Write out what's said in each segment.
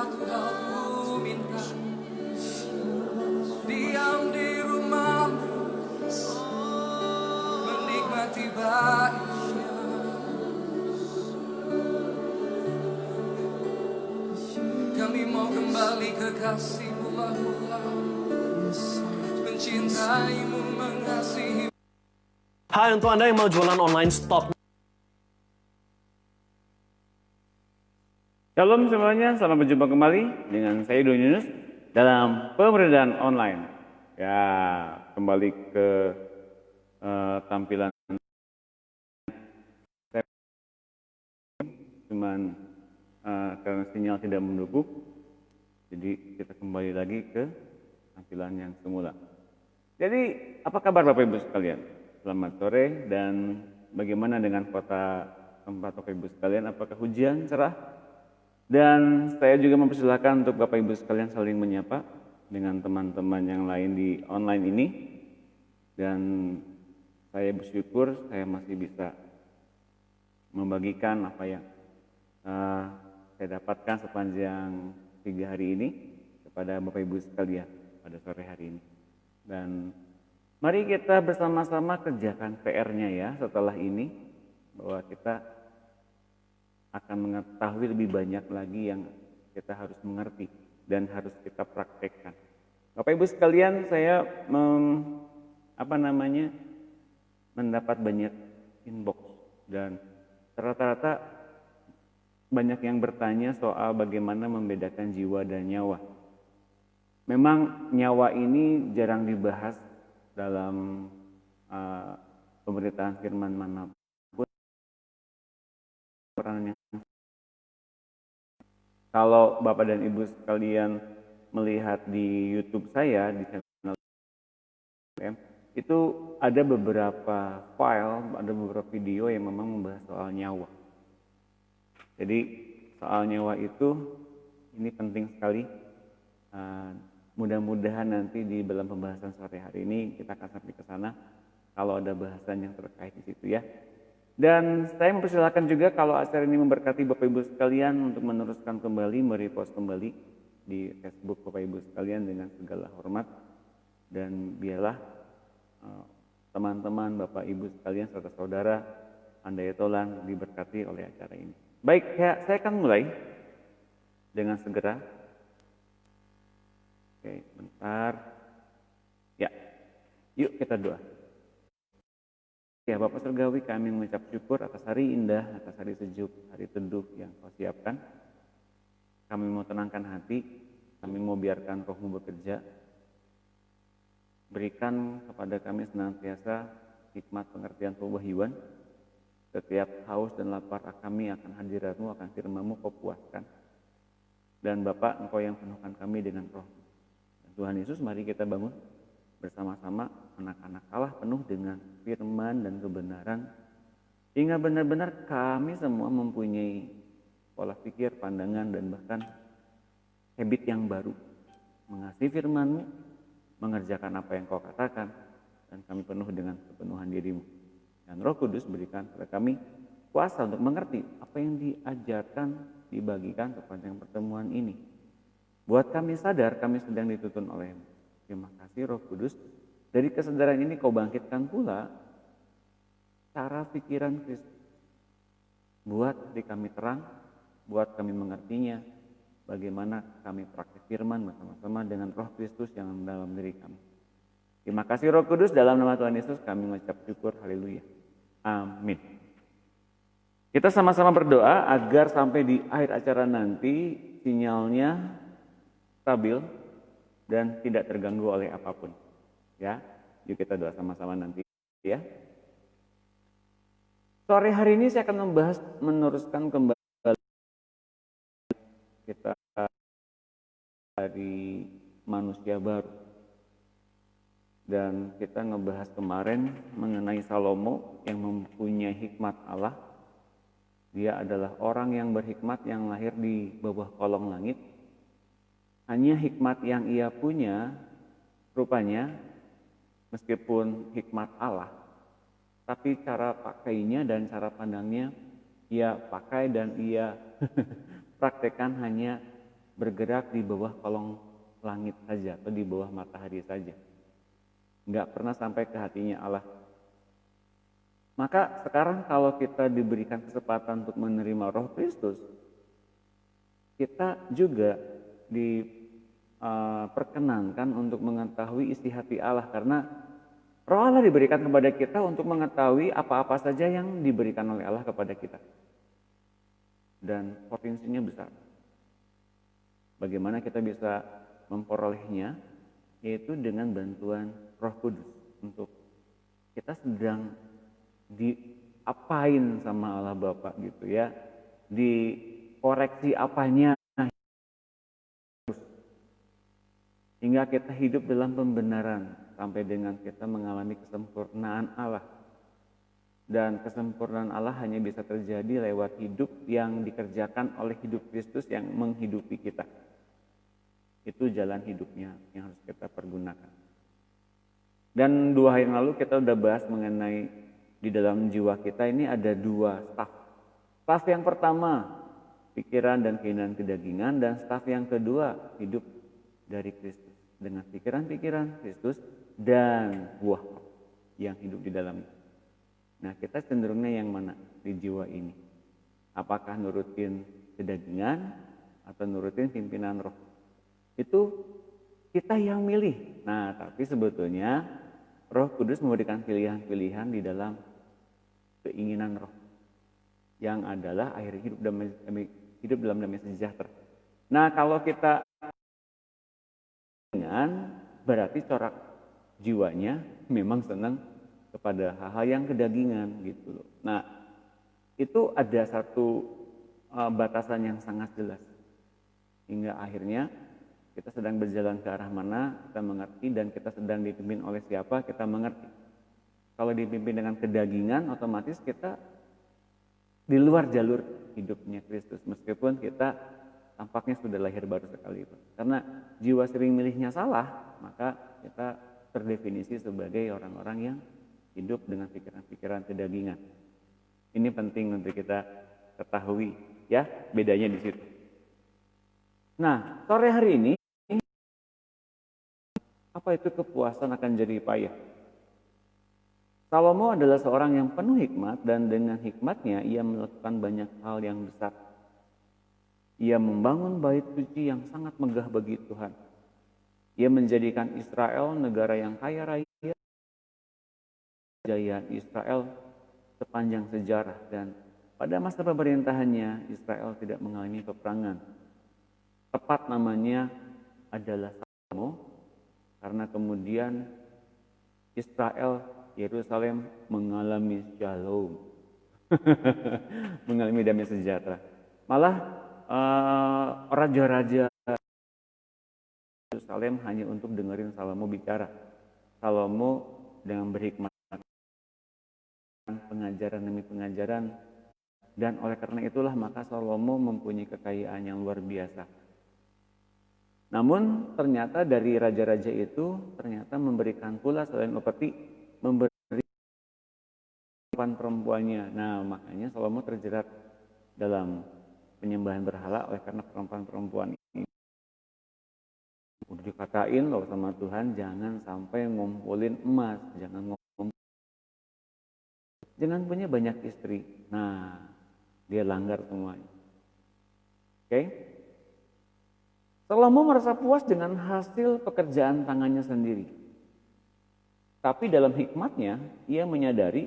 satu hal ku minta, diam di rumah, menikmati baiknya. Kami mau kembali ke kasih mula-mula, mencintaimu, mengasihi. Hai, untuk Anda yang mau jualan online stop. Shalom semuanya, selamat berjumpa kembali dengan saya Don Yunus dalam pemberdayaan online. Ya, kembali ke tampilan saya, cuman karena sinyal tidak mendukung, jadi kita kembali lagi ke tampilan yang semula. Jadi, apa kabar Bapak Ibu sekalian? Selamat sore, dan bagaimana dengan kota tempat Bapak Ibu sekalian? Apakah hujan, cerah? Dan saya juga mempersilahkan untuk Bapak Ibu sekalian saling menyapa dengan teman-teman yang lain di online ini. Dan saya bersyukur saya masih bisa membagikan apa yang saya dapatkan sepanjang 3 hari ini kepada Bapak Ibu sekalian pada sore hari ini. Dan mari kita bersama-sama kerjakan PR-nya ya setelah ini, bahwa kita akan mengetahui lebih banyak lagi yang kita harus mengerti dan harus kita praktekkan. Bapak Ibu sekalian, saya mendapat banyak inbox, dan rata-rata banyak yang bertanya soal bagaimana membedakan jiwa dan nyawa. Memang nyawa ini jarang dibahas dalam pemberitaan firman manapun. Kalau Bapak dan Ibu sekalian melihat di YouTube saya, di channel itu ada beberapa file, ada beberapa video yang memang membahas soal nyawa. Jadi soal nyawa itu ini penting sekali. Mudah-mudahan nanti di dalam pembahasan sore hari ini kita akan sampai ke sana kalau ada bahasan yang terkait di situ ya. Dan saya mempersilahkan juga kalau acara ini memberkati Bapak Ibu sekalian untuk meneruskan kembali, merepost kembali di Facebook Bapak Ibu sekalian dengan segala hormat. Dan biarlah teman-teman Bapak Ibu sekalian serta saudara Andai Tolan diberkati oleh acara ini. Baik, saya akan mulai dengan segera. Oke, bentar. Ya, yuk kita doa. Ya Bapak Surgawi, kami mengucap syukur atas hari indah, atas hari sejuk, hari teduh yang Kau siapkan. Kami mau tenangkan hati, kami mau biarkan Roh-Mu bekerja. Berikan kepada kami senantiasa hikmat pengertian pewahyuan. Setiap haus dan lapar kami akan hadirat-Mu, akan firman-Mu Kau puaskan. Dan Bapak, Engkau yang penuhkan kami dengan Roh. Tuhan Yesus, mari kita bangun bersama-sama anak-anak Allah penuh dengan firman dan kebenaran, hingga benar-benar kami semua mempunyai pola pikir, pandangan, dan bahkan habit yang baru, mengasihi firman-Mu, mengerjakan apa yang Kau katakan, dan kami penuh dengan kepenuhan diri-Mu. Dan Roh Kudus berikan kepada kami kuasa untuk mengerti apa yang diajarkan, dibagikan sepanjang pertemuan ini. Buat kami sadar kami sedang dituntun oleh-Mu. Terima kasih Roh Kudus. Dari kesadaran ini Kau bangkitkan pula cara pikiran Kristus. Buat di kami terang, buat kami mengertinya, bagaimana kami praktik firman bersama-sama dengan Roh Kristus yang dalam diri kami. Terima kasih Roh Kudus, dalam nama Tuhan Yesus kami mengucap syukur, haleluya. Amin. Kita sama-sama berdoa agar sampai di akhir acara nanti sinyalnya stabil dan tidak terganggu oleh apapun. Ya, yuk kita doa sama-sama nanti ya. Sore hari ini saya akan meneruskan kembali kita dari manusia baru. Dan kita ngebahas kemarin mengenai Salomo yang mempunyai hikmat Allah. Dia adalah orang yang berhikmat yang lahir di bawah kolong langit. Hanya hikmat yang ia punya, rupanya meskipun hikmat Allah, tapi cara pakainya dan cara pandangnya ia pakai dan ia praktekkan hanya bergerak di bawah kolong langit saja atau di bawah matahari saja. Nggak pernah sampai ke hatinya Allah. Maka sekarang kalau kita diberikan kesempatan untuk menerima Roh Kristus, kita juga diperkenankan untuk mengetahui isi hati Allah, karena Roh Allah diberikan kepada kita untuk mengetahui apa-apa saja yang diberikan oleh Allah kepada kita. Dan potensinya besar. Bagaimana kita bisa memperolehnya? Yaitu dengan bantuan Roh Kudus. Untuk kita sedang diapain sama Allah Bapa gitu ya, dikoreksi apanya, hingga kita hidup dalam pembenaran sampai dengan kita mengalami kesempurnaan Allah. Dan kesempurnaan Allah hanya bisa terjadi lewat hidup yang dikerjakan oleh hidup Kristus yang menghidupi kita. Itu jalan hidupnya yang harus kita pergunakan. Dan 2 hari yang lalu kita udah bahas mengenai di dalam jiwa kita ini ada 2 staf. Staf yang pertama, pikiran dan keinginan kedagingan, dan staf yang kedua, hidup dari Kristus. Dengan pikiran-pikiran Kristus dan buah yang hidup di dalamnya. Nah, kita cenderungnya yang mana di jiwa ini? Apakah nurutin kedagingan atau nurutin pimpinan roh? Itu kita yang milih. Nah, tapi sebetulnya Roh Kudus memberikan pilihan-pilihan di dalam keinginan roh, yang adalah akhirnya hidup dalam damai sejahtera. Nah, kalau kita dengan berarti corak jiwanya memang senang kepada hal-hal yang kedagingan gitu loh. Nah, itu ada satu batasan yang sangat jelas. Hingga akhirnya kita sedang berjalan ke arah mana, kita mengerti, dan kita sedang dipimpin oleh siapa, kita mengerti. Kalau dipimpin dengan kedagingan, otomatis kita di luar jalur hidupnya Kristus. Meskipun kita tampaknya sudah lahir baru sekalipun. Karena jiwa sering milihnya salah, maka kita terdefinisi sebagai orang-orang yang hidup dengan pikiran-pikiran kedagingan. Ini penting untuk kita ketahui ya, bedanya di situ. Nah, sore hari ini apa itu kepuasan akan jadi payah? Salomo adalah seorang yang penuh hikmat, dan dengan hikmatnya ia melakukan banyak hal yang besar. Ia membangun bait suci yang sangat megah bagi Tuhan. Ia menjadikan Israel negara yang kaya raya, kejayaan Israel sepanjang sejarah, dan pada masa pemerintahannya Israel tidak mengalami peperangan. Tepat namanya adalah Salomo, karena kemudian Israel, Yerusalem mengalami shalom, mengalami damai sejahtera. Malah raja-raja Yerusalem hanya untuk dengerin Salomo bicara. Salomo dengan berhikmat, pengajaran demi pengajaran, dan oleh karena itulah maka Salomo mempunyai kekayaan yang luar biasa. Namun ternyata dari raja-raja itu ternyata memberikan pula selain upeti, memberi perempuannya. Nah, makanya Salomo terjerat dalam penyembahan berhala oleh karena perempuan-perempuan ini. Udah dikatain loh sama Tuhan, jangan sampai ngumpulin emas, jangan punya banyak istri. Nah, dia langgar semuanya. Oke? Salomo merasa puas dengan hasil pekerjaan tangannya sendiri. Tapi dalam hikmatnya, ia menyadari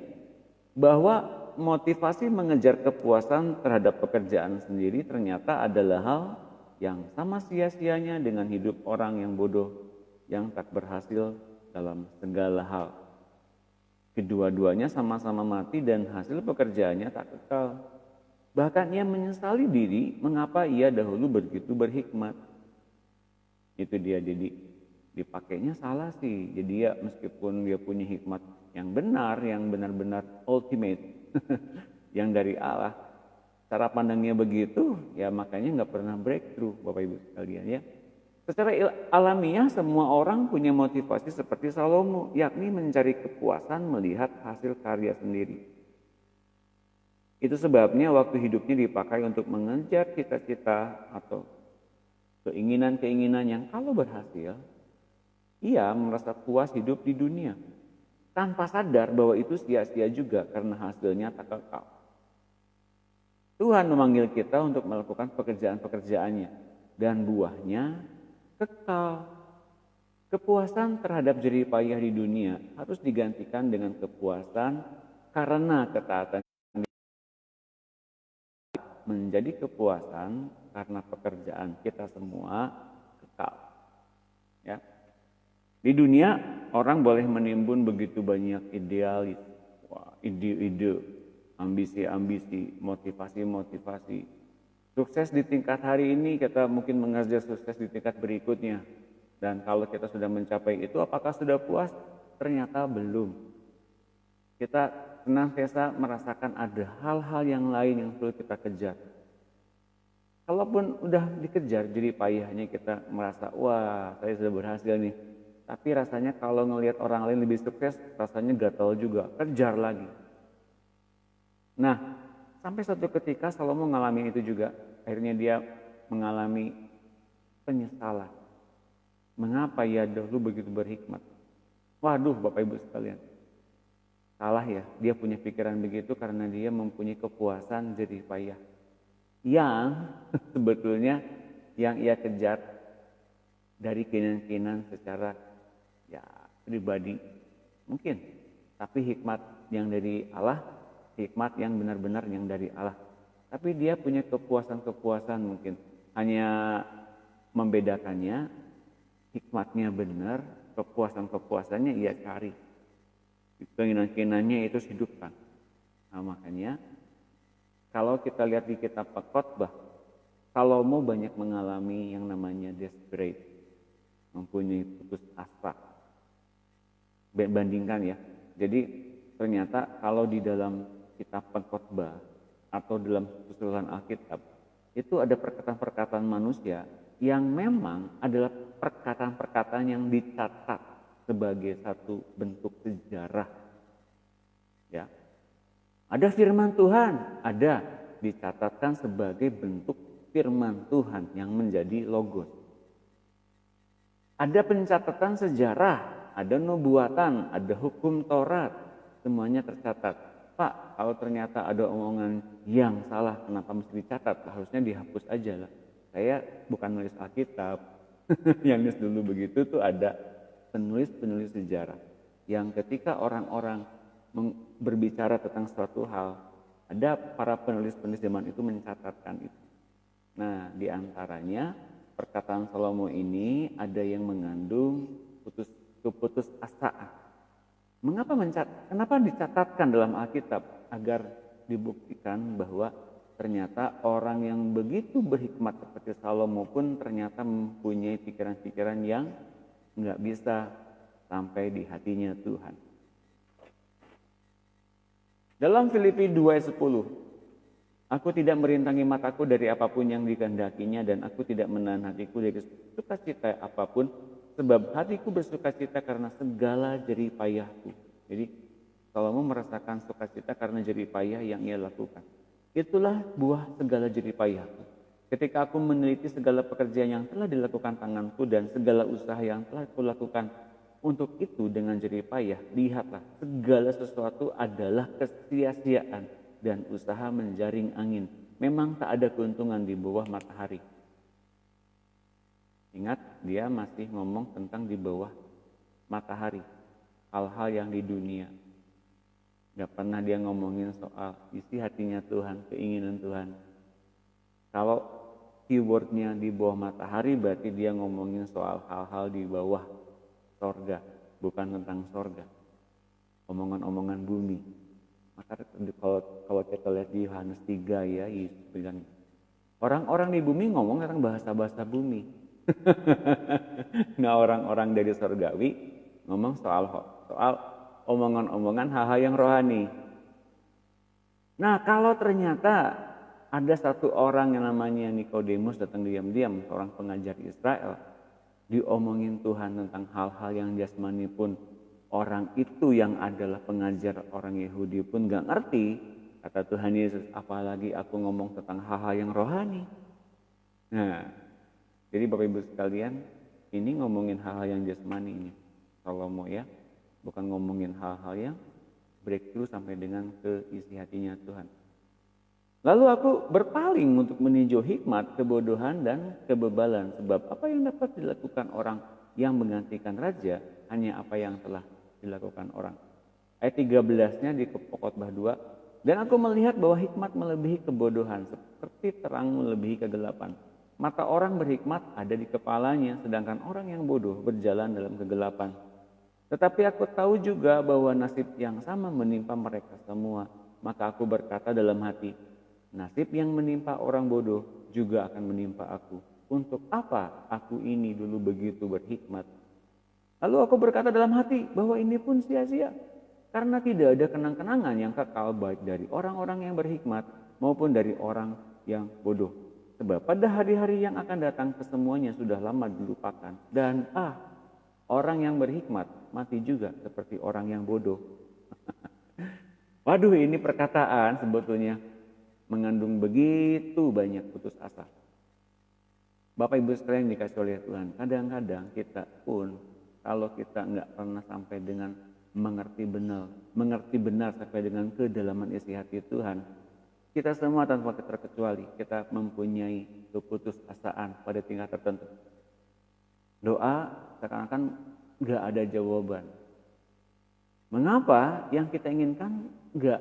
bahwa motivasi mengejar kepuasan terhadap pekerjaan sendiri ternyata adalah hal yang sama sia-sianya dengan hidup orang yang bodoh, yang tak berhasil dalam segala hal. Kedua-duanya sama-sama mati dan hasil pekerjaannya tak kekal. Bahkan ia menyesali diri mengapa ia dahulu begitu berhikmat. Itu dia, jadi dipakainya salah sih. Jadi ya meskipun dia punya hikmat yang benar, yang benar-benar ultimate, yang dari Allah, cara pandangnya begitu, ya makanya nggak pernah breakthrough, Bapak Ibu sekalian ya. Secara alamiah semua orang punya motivasi seperti Salomo, yakni mencari kepuasan melihat hasil karya sendiri. Itu sebabnya waktu hidupnya dipakai untuk mengejar cita-cita atau keinginan-keinginan yang kalau berhasil, ia merasa puas hidup di dunia. Tanpa sadar bahwa itu sia-sia juga karena hasilnya tak kekal. Tuhan memanggil kita untuk melakukan pekerjaan-pekerjaannya dan buahnya kekal. Kepuasan terhadap jerih payah di dunia harus digantikan dengan kepuasan karena ketaatan, menjadi kepuasan karena pekerjaan kita semua kekal. Ya. Di dunia orang boleh menimbun begitu banyak idealis, ide-ide, ambisi-ambisi, motivasi-motivasi. Sukses di tingkat hari ini kita mungkin mengejar sukses di tingkat berikutnya. Dan kalau kita sudah mencapai itu, apakah sudah puas? Ternyata belum. Kita senantiasa merasakan ada hal-hal yang lain yang perlu kita kejar. Kalaupun udah dikejar, jadi payahnya kita merasa, wah saya sudah berhasil nih. Tapi rasanya kalau ngelihat orang lain lebih sukses, rasanya gatal juga, kejar lagi. Nah, sampai suatu ketika Salomo mengalami itu juga. Akhirnya dia mengalami penyesalan. Mengapa ia dahulu begitu berhikmat? Waduh Bapak Ibu sekalian. Salah ya, dia punya pikiran begitu karena dia mempunyai kepuasan jerih payah. Yang sebetulnya yang ia kejar dari keinginan-keinginan secara ya pribadi mungkin. Tapi hikmat yang dari Allah, hikmat yang benar-benar yang dari Allah. Tapi dia punya kepuasan-kepuasan mungkin. Hanya membedakannya, hikmatnya benar, kepuasan-kepuasannya ia cari. Keinginan-keinginannya itu hidupkan. Nah makanya kalau kita lihat di kitab Khotbah, Salomo banyak mengalami yang namanya desperate, mempunyai putus asa. Bandingkan ya. Jadi ternyata kalau di dalam kitab Khotbah atau dalam susulan Alkitab itu ada perkataan-perkataan manusia yang memang adalah perkataan-perkataan yang dicatat sebagai satu bentuk sejarah. Ya. Ada firman Tuhan, ada dicatatkan sebagai bentuk firman Tuhan yang menjadi logos. Ada pencatatan sejarah, ada nubuatan, ada hukum Taurat, semuanya tercatat. Pak, kalau ternyata ada omongan yang salah, kenapa mesti dicatat? Harusnya dihapus aja lah. Saya bukan nulis Alkitab, yang nulis dulu begitu tuh ada penulis-penulis sejarah. Yang ketika orang-orang berbicara tentang suatu hal, ada para penulis-penulis zaman itu mencatatkan itu. Nah, diantaranya perkataan Salomo ini ada yang mengandung keputusasaan. Kenapa dicatatkan dalam Alkitab? Agar dibuktikan bahwa ternyata orang yang begitu berhikmat seperti Salomo pun ternyata mempunyai pikiran-pikiran yang nggak bisa sampai di hatinya Tuhan. Dalam Filipi 2 ayat 10, aku tidak merintangi mataku dari apapun yang dikehendakinya dan aku tidak menahan hatiku dari sukacita apapun, sebab hatiku bersukacita karena segala jerih payahku. Jadi Salomo merasakan sukacita karena jerih payah yang ia lakukan. Itulah buah segala jerih payahku. Ketika aku meneliti segala pekerjaan yang telah dilakukan tanganku dan segala usaha yang telah aku lakukan untuk itu dengan jerih payah, lihatlah segala sesuatu adalah kesia-siaan dan usaha menjaring angin. Memang tak ada keuntungan di bawah matahari. Ingat, dia masih ngomong tentang di bawah matahari, hal-hal yang di dunia. Gak pernah dia ngomongin soal isi hatinya Tuhan, keinginan Tuhan. Kalau keywordnya di bawah matahari berarti dia ngomongin soal hal-hal di bawah sorga, bukan tentang sorga. Omongan-omongan bumi. Maka kalau kita lihat di Yohanes 3 ya, Yesus bilang, orang-orang di bumi ngomong tentang bahasa-bahasa bumi. Nah orang-orang dari sorgawi ngomong soal omongan-omongan hal-hal yang rohani. Nah kalau ternyata ada satu orang yang namanya Nikodemus datang diam-diam, seorang pengajar Israel, diomongin Tuhan tentang hal-hal yang jasmani pun orang itu yang adalah pengajar orang Yahudi pun gak ngerti. Kata Tuhan Yesus, apalagi aku ngomong tentang hal-hal yang rohani. Nah, Jadi Bapak Ibu sekalian, ini ngomongin hal-hal yang jasmani ini. Kalau mau ya, bukan ngomongin hal-hal yang breakthrough sampai dengan ke isi hatinya Tuhan. Lalu aku berpaling untuk meninjau hikmat, kebodohan, dan kebebalan. Sebab apa yang dapat dilakukan orang yang menggantikan raja, hanya apa yang telah dilakukan orang. Ayat 13-nya di Khotbah 2. Dan aku melihat bahwa hikmat melebihi kebodohan, seperti terang melebihi kegelapan. Mata orang berhikmat ada di kepalanya, sedangkan orang yang bodoh berjalan dalam kegelapan. Tetapi aku tahu juga bahwa nasib yang sama menimpa mereka semua. Maka aku berkata dalam hati, nasib yang menimpa orang bodoh juga akan menimpa aku. Untuk apa aku ini dulu begitu berhikmat? Lalu aku berkata dalam hati bahwa ini pun sia-sia. Karena tidak ada kenang-kenangan yang kekal baik dari orang-orang yang berhikmat maupun dari orang yang bodoh. Sebab pada hari-hari yang akan datang kesemuanya sudah lama dilupakan. Dan orang yang berhikmat mati juga seperti orang yang bodoh. Waduh, ini perkataan sebetulnya mengandung begitu banyak putus asa. Bapak Ibu sekalian dikasih oleh Tuhan, kadang-kadang kita pun kalau kita nggak pernah sampai dengan mengerti benar sampai dengan kedalaman isi hati Tuhan, kita semua tanpa terkecuali kita mempunyai keputusasaan pada tingkat tertentu. Doa seakan-akan nggak ada jawaban. Mengapa yang kita inginkan nggak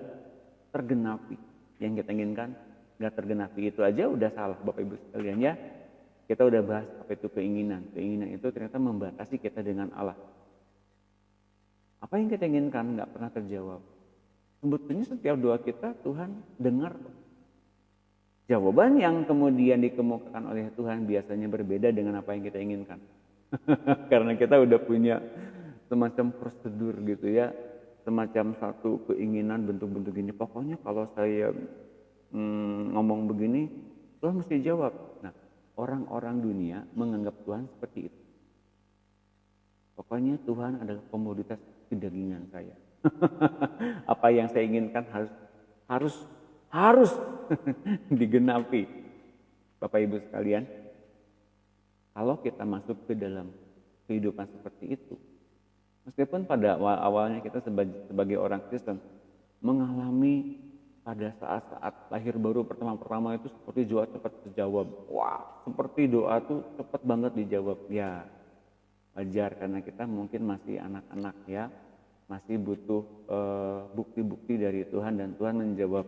tergenapi? Yang kita inginkan nggak tergenapi itu aja udah salah Bapak Ibu sekalian ya. Kita udah bahas apa itu keinginan. Keinginan itu ternyata membatasi kita dengan Allah. Apa yang kita inginkan nggak pernah terjawab. Sebetulnya setiap doa kita Tuhan dengar. Jawaban yang kemudian dikemukakan oleh Tuhan biasanya berbeda dengan apa yang kita inginkan. Karena kita udah punya semacam prosedur gitu ya. Semacam satu keinginan bentuk-bentuk ini. Pokoknya kalau saya ngomong begini, Tuhan mesti jawab. Nah, orang-orang dunia menganggap Tuhan seperti itu. Pokoknya Tuhan adalah komoditas kedagingan saya. Apa yang saya inginkan harus digenapi. Bapak Ibu sekalian, kalau kita masuk ke dalam kehidupan seperti itu, meskipun pada awalnya kita sebagai orang Kristen mengalami pada saat-saat lahir baru pertama-pertama itu seperti doa cepat terjawab. Wah, seperti doa tuh cepat banget dijawab. Ya, wajar karena kita mungkin masih anak-anak ya. Masih butuh bukti-bukti dari Tuhan dan Tuhan menjawab.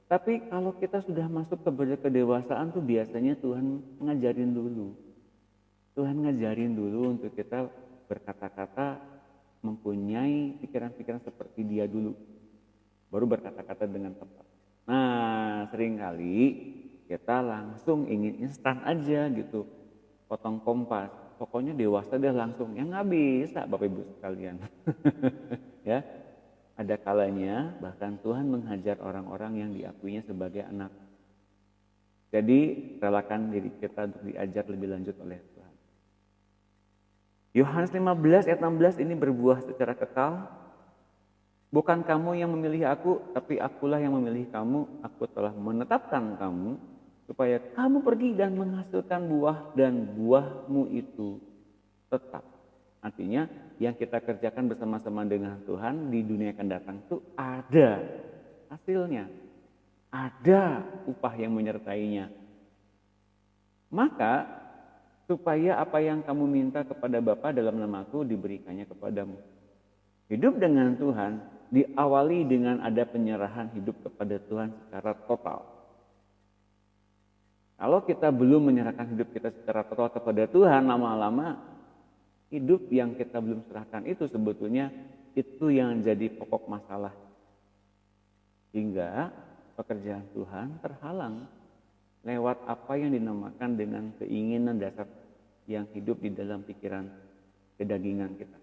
Tapi kalau kita sudah masuk kepada kedewasaan tuh biasanya Tuhan ngajarin dulu. Tuhan ngajarin dulu untuk kita berkata-kata mempunyai pikiran-pikiran seperti dia dulu. Baru berkata-kata dengan tepat. Nah, seringkali kita langsung ingin instan aja gitu. Potong kompas. Pokoknya dewasa dia langsung, ya nggak bisa Bapak Ibu sekalian. Ya, ada kalanya bahkan Tuhan menghajar orang-orang yang diakuinya sebagai anak. Jadi relakan diri kita untuk diajar lebih lanjut oleh Tuhan. Yohanes 15 ayat 16 ini berbuah secara kekal. Bukan kamu yang memilih aku, tapi akulah yang memilih kamu. Aku telah menetapkan kamu supaya kamu pergi dan menghasilkan buah dan buahmu itu tetap. Artinya yang kita kerjakan bersama-sama dengan Tuhan di dunia yang akan datang itu ada hasilnya. Ada upah yang menyertainya. Maka supaya apa yang kamu minta kepada Bapa dalam namaku diberikannya kepadamu. Hidup dengan Tuhan diawali dengan ada penyerahan hidup kepada Tuhan secara total. Kalau kita belum menyerahkan hidup kita secara total kepada Tuhan, lama-lama hidup yang kita belum serahkan itu sebetulnya itu yang jadi pokok masalah. Hingga pekerjaan Tuhan terhalang lewat apa yang dinamakan dengan keinginan dasar yang hidup di dalam pikiran kedagingan kita.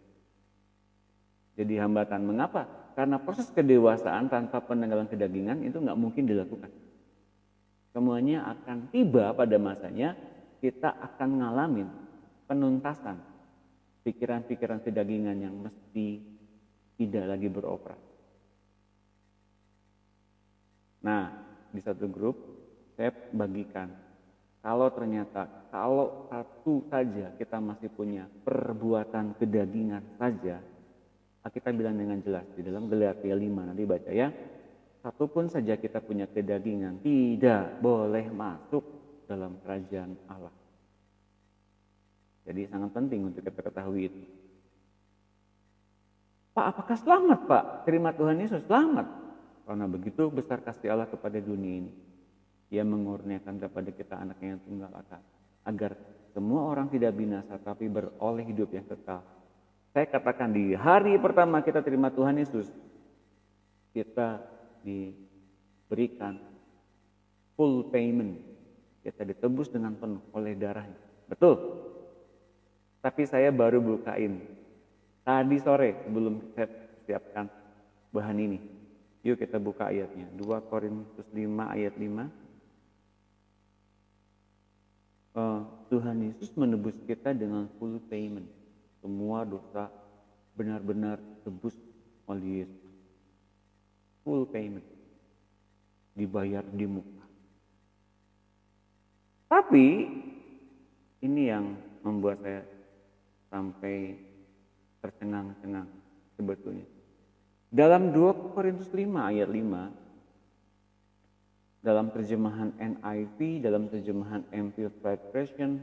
Jadi hambatan. Mengapa? Karena proses kedewasaan tanpa penanggalan kedagingan itu nggak mungkin dilakukan. Semuanya akan tiba pada masanya kita akan ngalamin penuntasan pikiran-pikiran kedagingan yang mesti tidak lagi beroperasi. Nah, di satu grup saya bagikan kalau satu saja kita masih punya perbuatan kedagingan saja, kita bilang dengan jelas di dalam Galatia 5, nanti baca ya. Satu pun saja kita punya kedagingan tidak boleh masuk dalam kerajaan Allah. Jadi sangat penting untuk kita ketahui itu. Pak, apakah selamat Pak? Terima Tuhan Yesus, selamat. Karena begitu besar kasih Allah kepada dunia ini. Ia mengurniakan kepada kita anaknya yang tunggal agar semua orang tidak binasa tapi beroleh hidup yang kekal. Saya katakan di hari pertama kita terima Tuhan Yesus, kita diberikan full payment. Kita ditebus dengan penuh oleh darahnya. Betul. Tapi saya baru bukain tadi sore sebelum saya siapkan bahan ini. Yuk kita buka ayatnya. 2 Korintus 5 ayat 5. Tuhan Yesus menebus kita dengan full payment. Semua dosa benar-benar tebus oleh Yesus. Full payment. Dibayar di muka. Tapi ini yang membuat saya sampai tercengang-cengang sebetulnya. Dalam 2 Korintus 5 ayat 5, dalam terjemahan NIV, dalam terjemahan Amplified Version,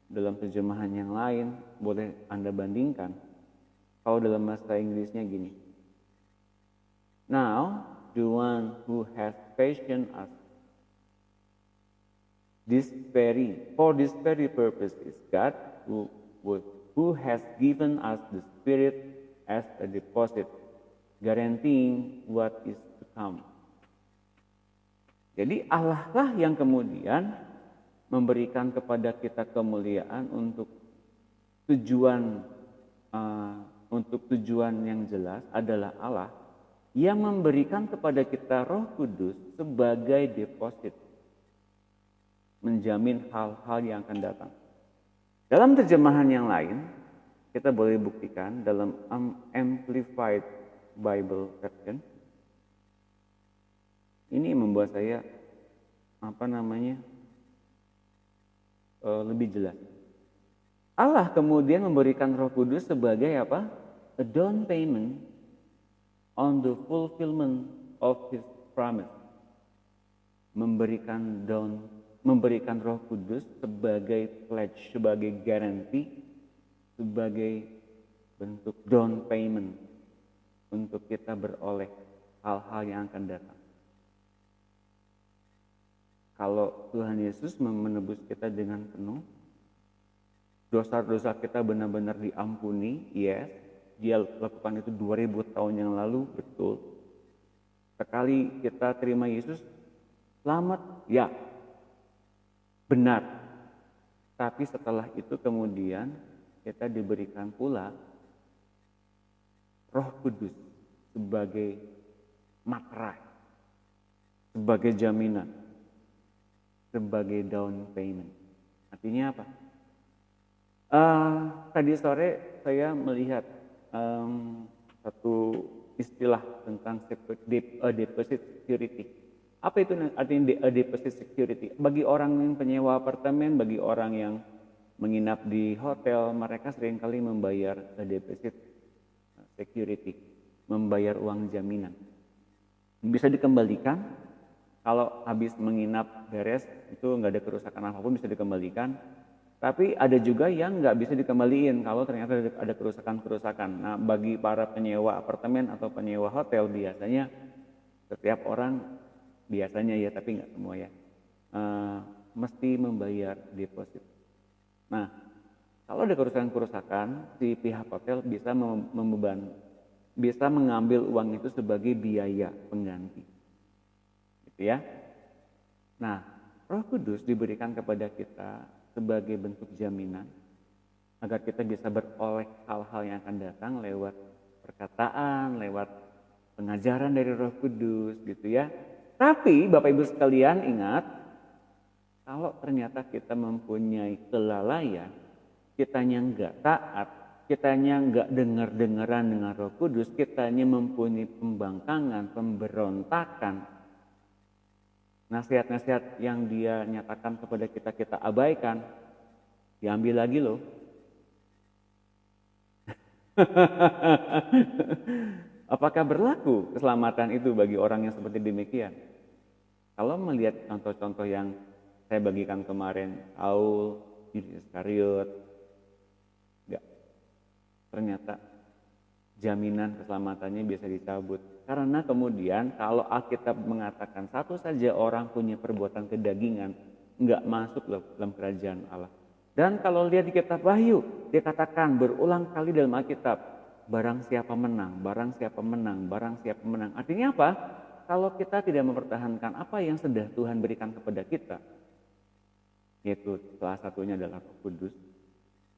dalam terjemahan yang lain, boleh Anda bandingkan. Kalau dalam bahasa Inggrisnya gini. Now, the one who has fashioned us for this very purpose is God, who has given us the Spirit as a deposit, guaranteeing what is to come. Jadi Allah lah yang kemudian memberikan kepada kita kemuliaan untuk tujuan yang jelas adalah Allah yang memberikan kepada kita Roh Kudus sebagai deposit, menjamin hal-hal yang akan datang. Dalam terjemahan yang lain, kita boleh buktikan dalam Amplified Bible Version. Ini membuat saya lebih jelas. Allah kemudian memberikan Roh Kudus sebagai apa? A down payment on the fulfillment of His promise. Memberikan Roh Kudus sebagai pledge, sebagai garansi, sebagai bentuk down payment untuk kita beroleh hal-hal yang akan datang. Kalau Tuhan Yesus menebus kita dengan penuh, dosa-dosa kita benar-benar diampuni, yes. Dia lakukan itu 2000 tahun yang lalu, betul. Sekali kita terima Yesus, selamat, ya, benar. Tapi setelah itu kemudian kita diberikan pula Roh Kudus sebagai materai, sebagai jaminan, sebagai down payment. Artinya apa? Tadi sore saya melihat satu istilah tentang deposit security. Apa itu artinya deposit security? Bagi orang yang penyewa apartemen, bagi orang yang menginap di hotel, mereka seringkali membayar deposit security, membayar uang jaminan. Bisa dikembalikan. Kalau habis menginap beres, itu nggak ada kerusakan apapun bisa dikembalikan. Tapi ada juga yang nggak bisa dikembaliin kalau ternyata ada kerusakan-kerusakan. Nah, bagi para penyewa apartemen atau penyewa hotel biasanya setiap orang biasanya ya, tapi nggak semua ya, mesti membayar deposit. Nah, kalau ada kerusakan-kerusakan, si pihak hotel bisa mengambil uang itu sebagai biaya pengganti. Ya. Nah, Roh Kudus diberikan kepada kita sebagai bentuk jaminan agar kita bisa beroleh hal-hal yang akan datang lewat perkataan, lewat pengajaran dari Roh Kudus gitu ya. Tapi Bapak Ibu sekalian ingat, kalau ternyata kita mempunyai kelalaian, kitanya enggak taat, kitanya enggak dengar-dengaran dengan Roh Kudus, kitanya mempunyai pembangkangan, pemberontakan. Nasihat-nasihat yang dia nyatakan kepada kita, kita abaikan, diambil lagi loh. Apakah berlaku keselamatan itu bagi orang yang seperti demikian? Kalau melihat contoh-contoh yang saya bagikan kemarin, Saul, Yudas Iskariot, enggak. Ternyata jaminan keselamatannya bisa dicabut. Karena kemudian kalau Alkitab mengatakan satu saja orang punya perbuatan kedagingan, enggak masuk dalam kerajaan Allah. Dan kalau lihat di kitab Wahyu, dia katakan berulang kali dalam Alkitab, barang siapa menang, barang siapa menang, barang siapa menang. Artinya apa? Kalau kita tidak mempertahankan apa yang sudah Tuhan berikan kepada kita, yaitu salah satunya adalah Roh Kudus,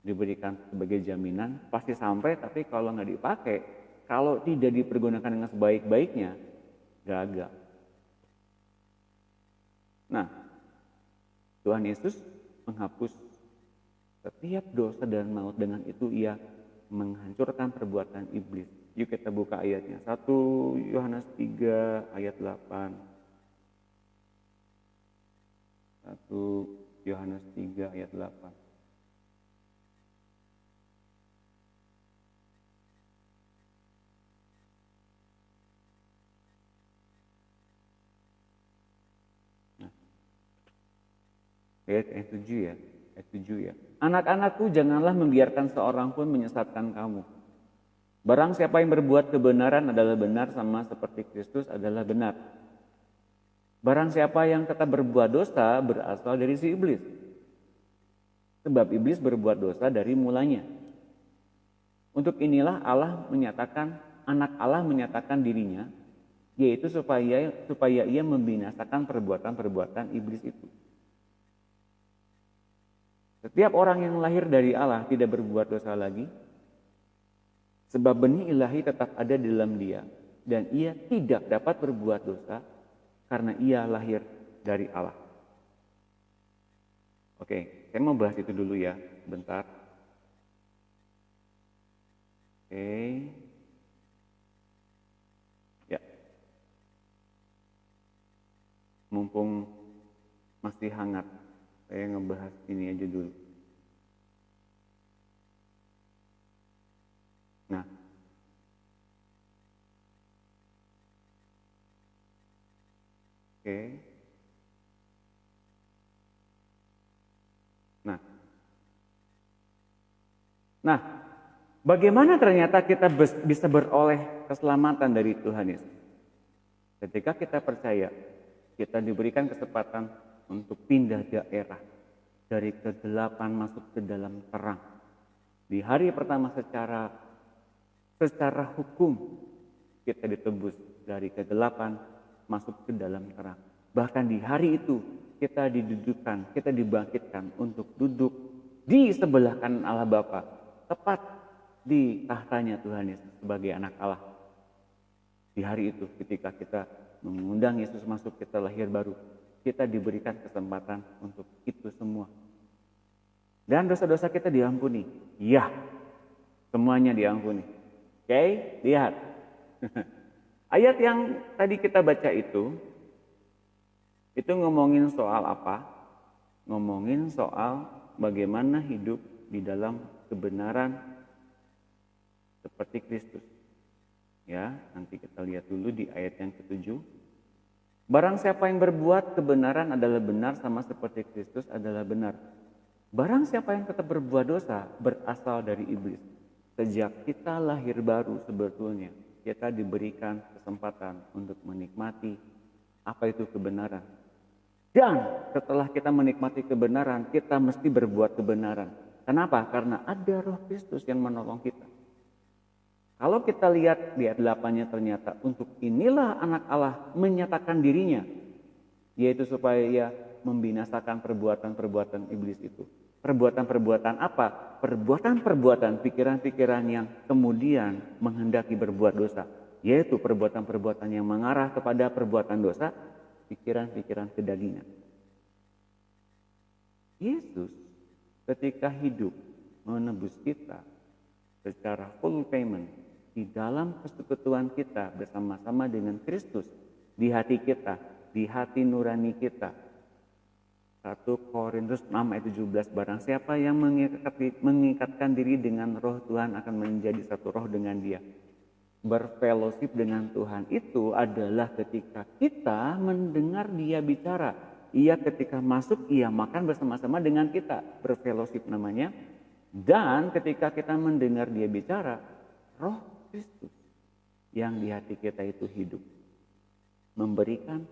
diberikan sebagai jaminan, pasti sampai, tapi kalau nggak dipakai, kalau tidak dipergunakan dengan sebaik-baiknya, gagal. Nah, Tuhan Yesus menghapus setiap dosa dan maut, dengan itu ia menghancurkan perbuatan iblis. Yuk kita buka ayatnya. 1 Yohanes 3 ayat 8. 1 Yohanes 3 ayat 8. Nah, ayat 7 ya. Ayat 7 ya. Anak-anakku, janganlah membiarkan seorang pun menyesatkan kamu. Barang siapa yang berbuat kebenaran adalah benar, sama seperti Kristus adalah benar. Barang siapa yang tetap berbuat dosa berasal dari si iblis. Sebab iblis berbuat dosa dari mulanya. Untuk inilah anak Allah menyatakan dirinya, yaitu supaya ia membinasakan perbuatan-perbuatan iblis itu. Setiap orang yang lahir dari Allah tidak berbuat dosa lagi, sebab benih ilahi tetap ada di dalam dia, dan ia tidak dapat berbuat dosa karena ia lahir dari Allah. Oke, saya mau bahas itu dulu ya, bentar. Oke. Ya. Mumpung masih hangat, saya ngebahas ini aja dulu. Nah, oke. Nah, bagaimana ternyata kita bisa beroleh keselamatan dari Tuhan Yesus? Ketika kita percaya, kita diberikan kesempatan untuk pindah daerah dari kegelapan masuk ke dalam terang. Di hari pertama secara hukum kita ditebus dari kegelapan masuk ke dalam terang. Bahkan di hari itu kita didudukkan, kita dibangkitkan untuk duduk di sebelah kanan Allah Bapa, tepat di tahtanya Tuhan Yesus sebagai anak Allah. Di hari itu ketika kita mengundang Yesus masuk, kita lahir baru, kita diberikan kesempatan untuk itu semua. Dan dosa-dosa kita diampuni. Ya, semuanya diampuni. Oke, lihat. Ayat yang tadi kita baca itu ngomongin soal apa? Ngomongin soal bagaimana hidup di dalam kebenaran seperti Kristus. Ya, nanti kita lihat dulu di ayat yang ke-7. Barang siapa yang berbuat kebenaran adalah benar, sama seperti Kristus adalah benar. Barang siapa yang tetap berbuat dosa berasal dari iblis. Sejak kita lahir baru sebetulnya kita diberikan kesempatan untuk menikmati apa itu kebenaran. Dan setelah kita menikmati kebenaran, kita mesti berbuat kebenaran. Kenapa? Karena ada Roh Kristus yang menolong kita. Kalau kita lihat di ayat 8-nya, ternyata untuk inilah anak Allah menyatakan dirinya, yaitu supaya ia membinasakan perbuatan-perbuatan iblis itu. Perbuatan-perbuatan apa? Perbuatan-perbuatan, pikiran-pikiran yang kemudian menghendaki berbuat dosa, yaitu perbuatan-perbuatan yang mengarah kepada perbuatan dosa, pikiran-pikiran kedagingan. Yesus ketika hidup menebus kita secara full payment di dalam persekutuan kita bersama-sama dengan Kristus di hati kita, di hati nurani kita. 1 Korintus 6 ayat 17, barang siapa yang mengikatkan diri dengan roh Tuhan akan menjadi satu roh dengan dia. Berfellowship dengan Tuhan itu adalah ketika kita mendengar dia bicara. Ia ketika masuk, ia makan bersama-sama dengan kita. Berfellowship namanya. Dan ketika kita mendengar dia bicara, roh Kristus yang di hati kita itu hidup. Memberikan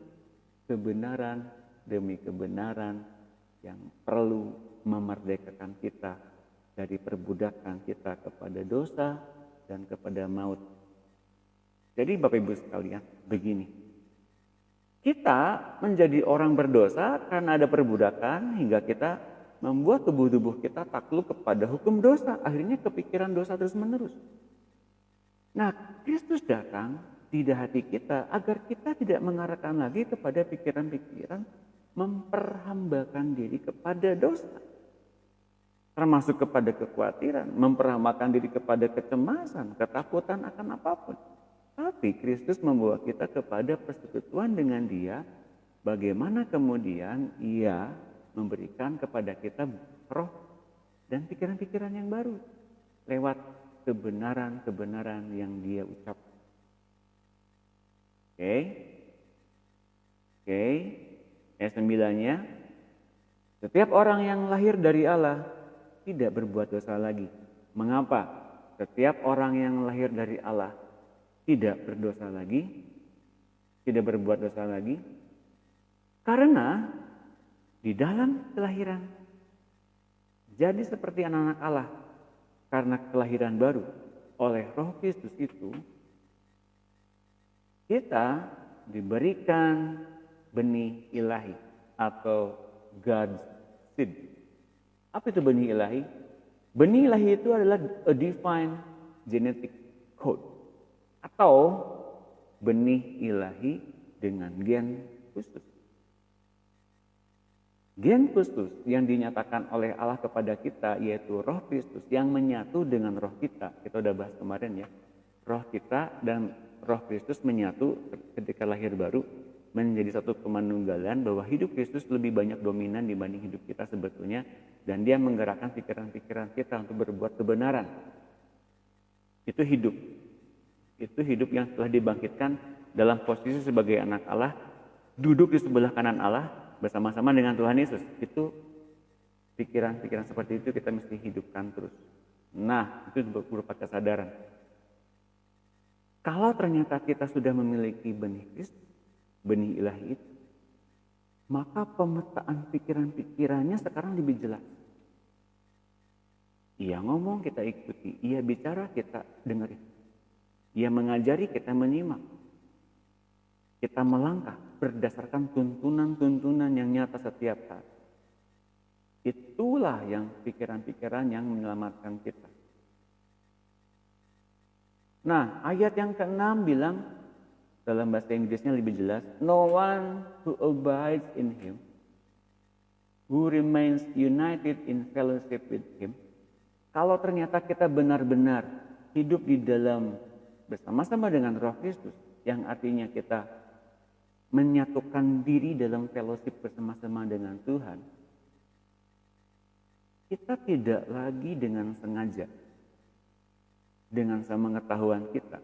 kebenaran demi kebenaran yang perlu memerdekakan kita dari perbudakan kita kepada dosa dan kepada maut. Jadi Bapak Ibu sekalian, begini. Kita menjadi orang berdosa karena ada perbudakan hingga kita membuat tubuh-tubuh kita takluk kepada hukum dosa. Akhirnya kepikiran dosa terus menerus. Nah, Kristus datang di hati kita agar kita tidak mengarahkan lagi kepada pikiran-pikiran memperhambakan diri kepada dosa. Termasuk kepada kekhawatiran, memperhambakan diri kepada kecemasan, ketakutan akan apapun. Tapi Kristus membawa kita kepada persekutuan dengan Dia, bagaimana kemudian Ia memberikan kepada kita roh dan pikiran-pikiran yang baru lewat kebenaran-kebenaran yang Dia ucapkan. Oke. Ayat 9-nya, setiap orang yang lahir dari Allah tidak berbuat dosa lagi. Mengapa? Setiap orang yang lahir dari Allah tidak berdosa lagi, tidak berbuat dosa lagi, karena di dalam kelahiran jadi seperti anak-anak Allah karena kelahiran baru oleh Roh Kristus itu, kita diberikan benih ilahi atau God's seed. Apa itu benih ilahi? Benih ilahi itu adalah a divine genetic code atau benih ilahi dengan gen khusus. Gen khusus yang dinyatakan oleh Allah kepada kita yaitu Roh Kristus yang menyatu dengan roh kita. Kita udah bahas kemarin ya. Roh kita dan Roh Kristus menyatu ketika lahir baru menjadi satu kemanunggalan, bahwa hidup Kristus lebih banyak dominan dibanding hidup kita sebetulnya, dan Dia menggerakkan pikiran-pikiran kita untuk berbuat kebenaran. Itu hidup yang telah dibangkitkan dalam posisi sebagai anak Allah, duduk di sebelah kanan Allah bersama-sama dengan Tuhan Yesus. Itu pikiran-pikiran seperti itu kita mesti hidupkan terus. Nah, itu berupa kesadaran. Kalau ternyata kita sudah memiliki benih Kristus, benih ilahi itu, maka pemetaan pikiran-pikirannya sekarang lebih jelas. Ia ngomong, kita ikuti. Ia bicara, kita dengerin. Ia mengajari, kita menyimak. Kita melangkah berdasarkan tuntunan-tuntunan yang nyata setiap saat. Itulah yang pikiran-pikiran yang menyelamatkan kita. Nah, ayat yang ke-6 bilang, dalam bahasa Inggrisnya lebih jelas, no one who abides in Him, who remains united in fellowship with Him. Kalau ternyata kita benar-benar hidup di dalam bersama-sama dengan Roh Kristus, yang artinya kita menyatukan diri dalam fellowship bersama-sama dengan Tuhan, kita tidak lagi dengan sengaja, dengan sepengetahuan kita,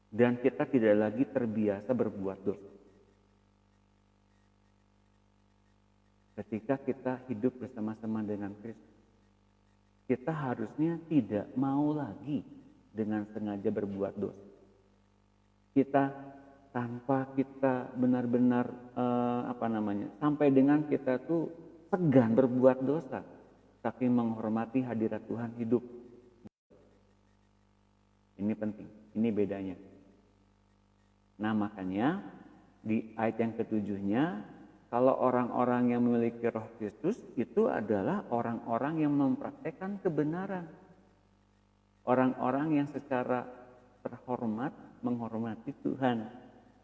dan kita tidak lagi terbiasa berbuat dosa. Ketika kita hidup bersama-sama dengan Kristus, kita harusnya tidak mau lagi dengan sengaja berbuat dosa. Kita tanpa kita benar-benar sampai dengan kita tuh segan berbuat dosa, tapi menghormati hadirat Tuhan hidup. Ini penting, ini bedanya. Nah, makanya di ayat yang ke-7-nya, kalau orang-orang yang memiliki Roh Kristus itu adalah orang-orang yang mempraktekkan kebenaran. Orang-orang yang secara terhormat menghormati Tuhan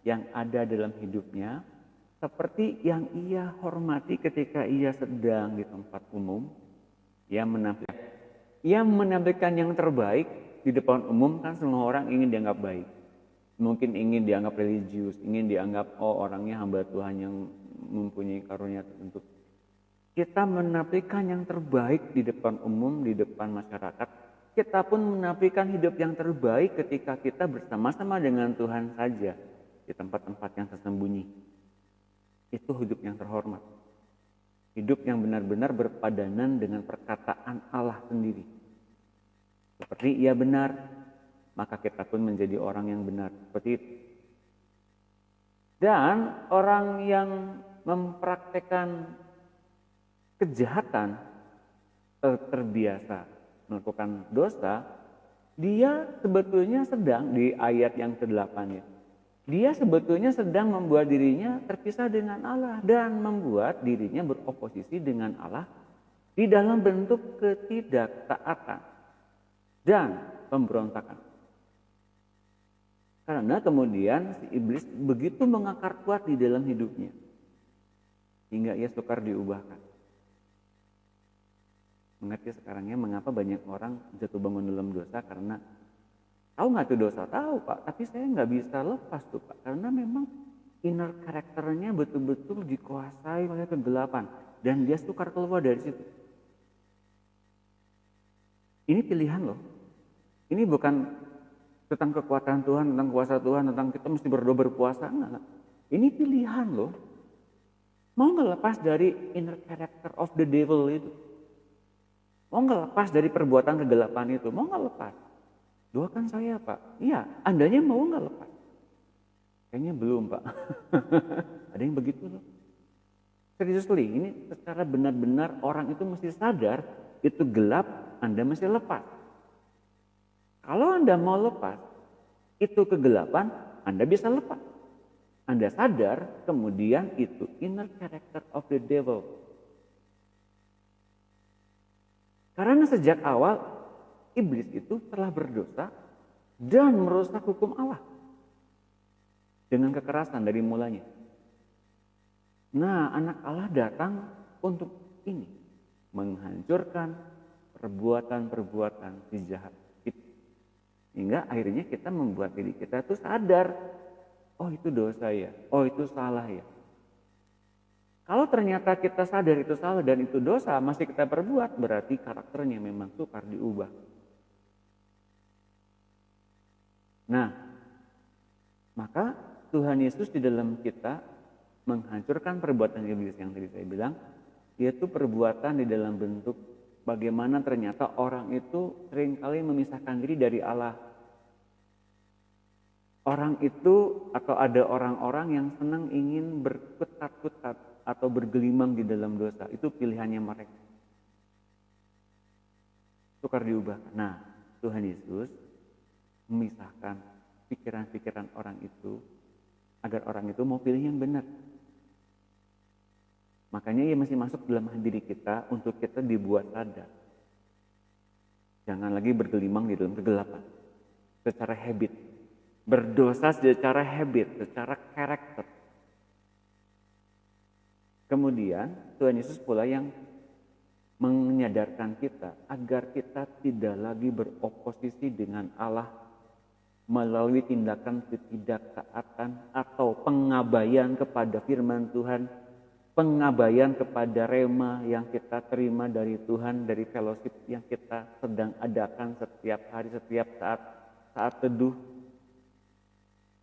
yang ada dalam hidupnya, seperti yang ia hormati ketika ia sedang di tempat umum. Ia menampilkan yang terbaik di depan umum, kan semua orang ingin dianggap baik. mungkin ingin dianggap religius, ingin dianggap orangnya hamba Tuhan yang mempunyai karunia tertentu. Kita menampilkan yang terbaik di depan umum, di depan masyarakat. Kita pun menampilkan hidup yang terbaik ketika kita bersama-sama dengan Tuhan saja di tempat-tempat yang tersembunyi. Itu hidup yang terhormat. Hidup yang benar-benar berpadanan dengan perkataan Allah sendiri. Seperti ia benar, maka kita pun menjadi orang yang benar. Seperti itu. Dan orang yang mempraktekkan kejahatan, terbiasa melakukan dosa, dia sebetulnya sedang di ayat yang ke-8 ya. Dia sebetulnya sedang membuat dirinya terpisah dengan Allah dan membuat dirinya beroposisi dengan Allah di dalam bentuk ketidaktaatan dan pemberontakan. Karena kemudian si iblis begitu mengakar kuat di dalam hidupnya hingga ia sukar diubahkan. Mengerti sekarangnya mengapa banyak orang jatuh bangun dalam dosa? Karena tahu nggak tuh dosa? Tahu Pak, tapi saya nggak bisa lepas tuh Pak. Karena memang inner karakternya betul-betul dikuasai oleh kegelapan dan dia sukar keluar dari situ. Ini pilihan loh. Ini bukan tentang kekuatan Tuhan, tentang kuasa Tuhan, tentang kita mesti berdoa berpuasa. Enggak. Ini pilihan loh. Mau nggak lepas dari inner character of the devil itu? Mau nggak lepas dari perbuatan kegelapan itu? Mau nggak lepas? Doakan saya Pak. Iya, Andanya mau nggak lepas? Kayaknya belum Pak. Ada yang begitu loh. Seriously, ini secara benar-benar orang itu mesti sadar itu gelap, Anda mesti lepas. Kalau Anda mau lepas, itu kegelapan, Anda bisa lepas. Anda sadar, kemudian itu inner character of the devil. Karena sejak awal iblis itu telah berdosa dan merusak hukum Allah dengan kekerasan dari mulanya. Nah, anak Allah datang untuk ini, menghancurkan perbuatan-perbuatan si jahat itu. Hingga akhirnya kita membuat diri kita itu sadar, oh itu dosa ya, oh itu salah ya. Kalau ternyata kita sadar itu salah dan itu dosa masih kita perbuat, berarti karakternya memang sukar diubah. Nah, maka Tuhan Yesus di dalam kita menghancurkan perbuatan iblis yang tadi saya bilang, yaitu perbuatan di dalam bentuk bagaimana ternyata orang itu seringkali memisahkan diri dari Allah. Orang itu atau ada orang-orang yang senang ingin berkutat-kutat atau bergelimang di dalam dosa, itu pilihannya mereka. Sukar diubah. Nah, Tuhan Yesus memisahkan pikiran-pikiran orang itu agar orang itu mau pilih yang benar. Makanya ia masih masuk dalam diri kita untuk kita dibuat sadar. Jangan lagi bergelimang di dalam kegelapan. Secara habit. Berdosa secara habit, secara karakter. Kemudian Tuhan Yesus pula yang menyadarkan kita agar kita tidak lagi beroposisi dengan Allah melalui tindakan ketidaktaatan atau pengabaian kepada firman Tuhan, pengabaian kepada rema yang kita terima dari Tuhan, dari fellowship yang kita sedang adakan setiap hari, setiap saat teduh.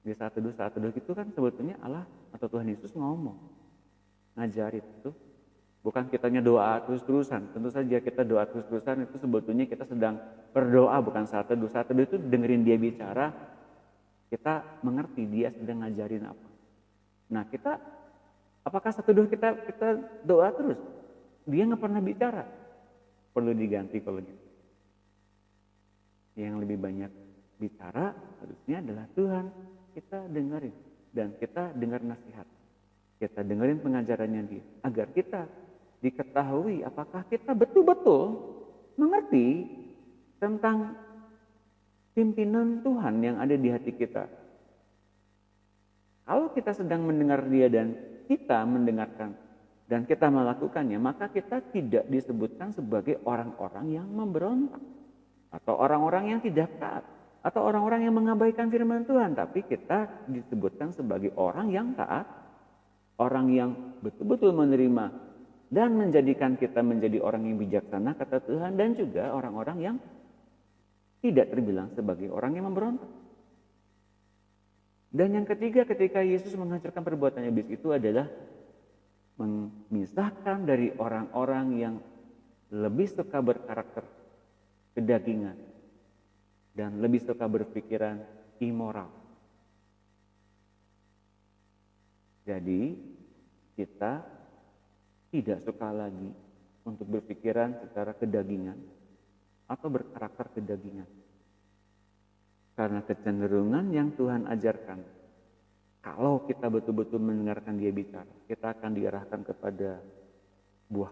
Di saat teduh itu kan sebetulnya Allah atau Tuhan Yesus ngomong. Ngajarin itu bukan kitanya doa terus-terusan. Tentu saja kita doa terus-terusan itu sebetulnya kita sedang berdoa, bukan saat teduh. Saat teduh itu dengerin dia bicara, kita mengerti dia sedang ngajarin apa. Nah, kita apakah saat teduh kita doa terus? Dia nggak pernah bicara. Perlu diganti kalau gitu. Yang lebih banyak bicara harusnya adalah Tuhan. Kita dengerin dan kita dengar nasihat. Kita dengerin pengajarannya dia agar kita diketahui apakah kita betul-betul mengerti tentang pimpinan Tuhan yang ada di hati kita. Kalau kita sedang mendengar dia dan kita mendengarkan dan kita melakukannya, maka kita tidak disebutkan sebagai orang-orang yang memberontak atau orang-orang yang tidak taat. atau orang-orang yang mengabaikan firman Tuhan, tapi kita disebutkan sebagai orang yang taat, orang yang betul-betul menerima dan menjadikan kita menjadi orang yang bijaksana kata Tuhan, dan juga orang-orang yang tidak terbilang sebagai orang yang memberontak. Dan yang ketiga, ketika Yesus menghancurkan perbuatan iblis itu adalah memisahkan dari orang-orang yang lebih suka berkarakter kedagingan dan lebih suka berpikiran immoral. Jadi kita tidak suka lagi untuk berpikiran secara kedagingan atau berkarakter kedagingan. Karena kecenderungan yang Tuhan ajarkan, kalau kita betul-betul mendengarkan Dia bicara, kita akan diarahkan kepada buah.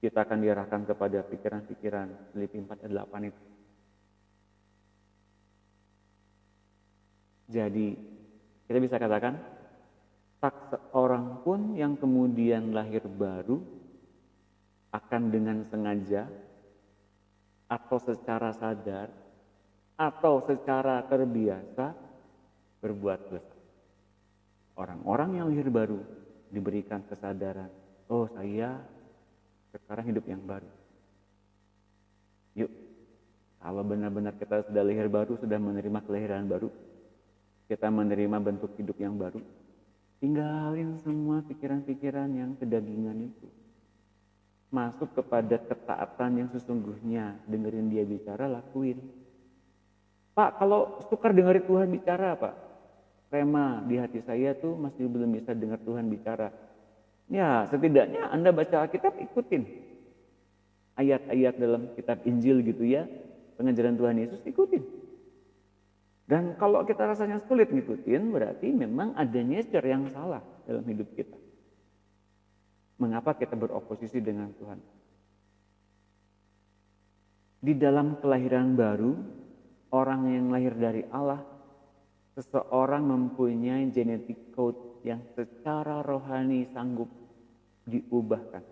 Kita akan diarahkan kepada pikiran-pikiran Filipi 4 ayat 8 itu. Jadi kita bisa katakan, tak seorang pun yang kemudian lahir baru akan dengan sengaja atau secara sadar atau secara terbiasa berbuat dosa. Orang-orang yang lahir baru diberikan kesadaran, oh saya sekarang hidup yang baru. Yuk, kalau benar-benar kita sudah lahir baru, sudah menerima kelahiran baru, kita menerima bentuk hidup yang baru, tinggalin semua pikiran-pikiran yang kedagingan itu. Masuk kepada ketaatan yang sesungguhnya, dengerin Dia bicara, lakuin. Pak, kalau sukar dengerin Tuhan bicara, Pak, rema di hati saya tuh masih belum bisa dengar Tuhan bicara. Ya, setidaknya Anda baca Alkitab, ikutin ayat-ayat dalam kitab Injil gitu ya, pengajaran Tuhan Yesus, ikutin. Dan kalau kita rasanya sulit ngikutin, berarti memang ada nature yang salah dalam hidup kita. Mengapa kita beroposisi dengan Tuhan? Di dalam kelahiran baru, orang yang lahir dari Allah, seseorang mempunyai genetic code yang secara rohani sanggup diubahkan.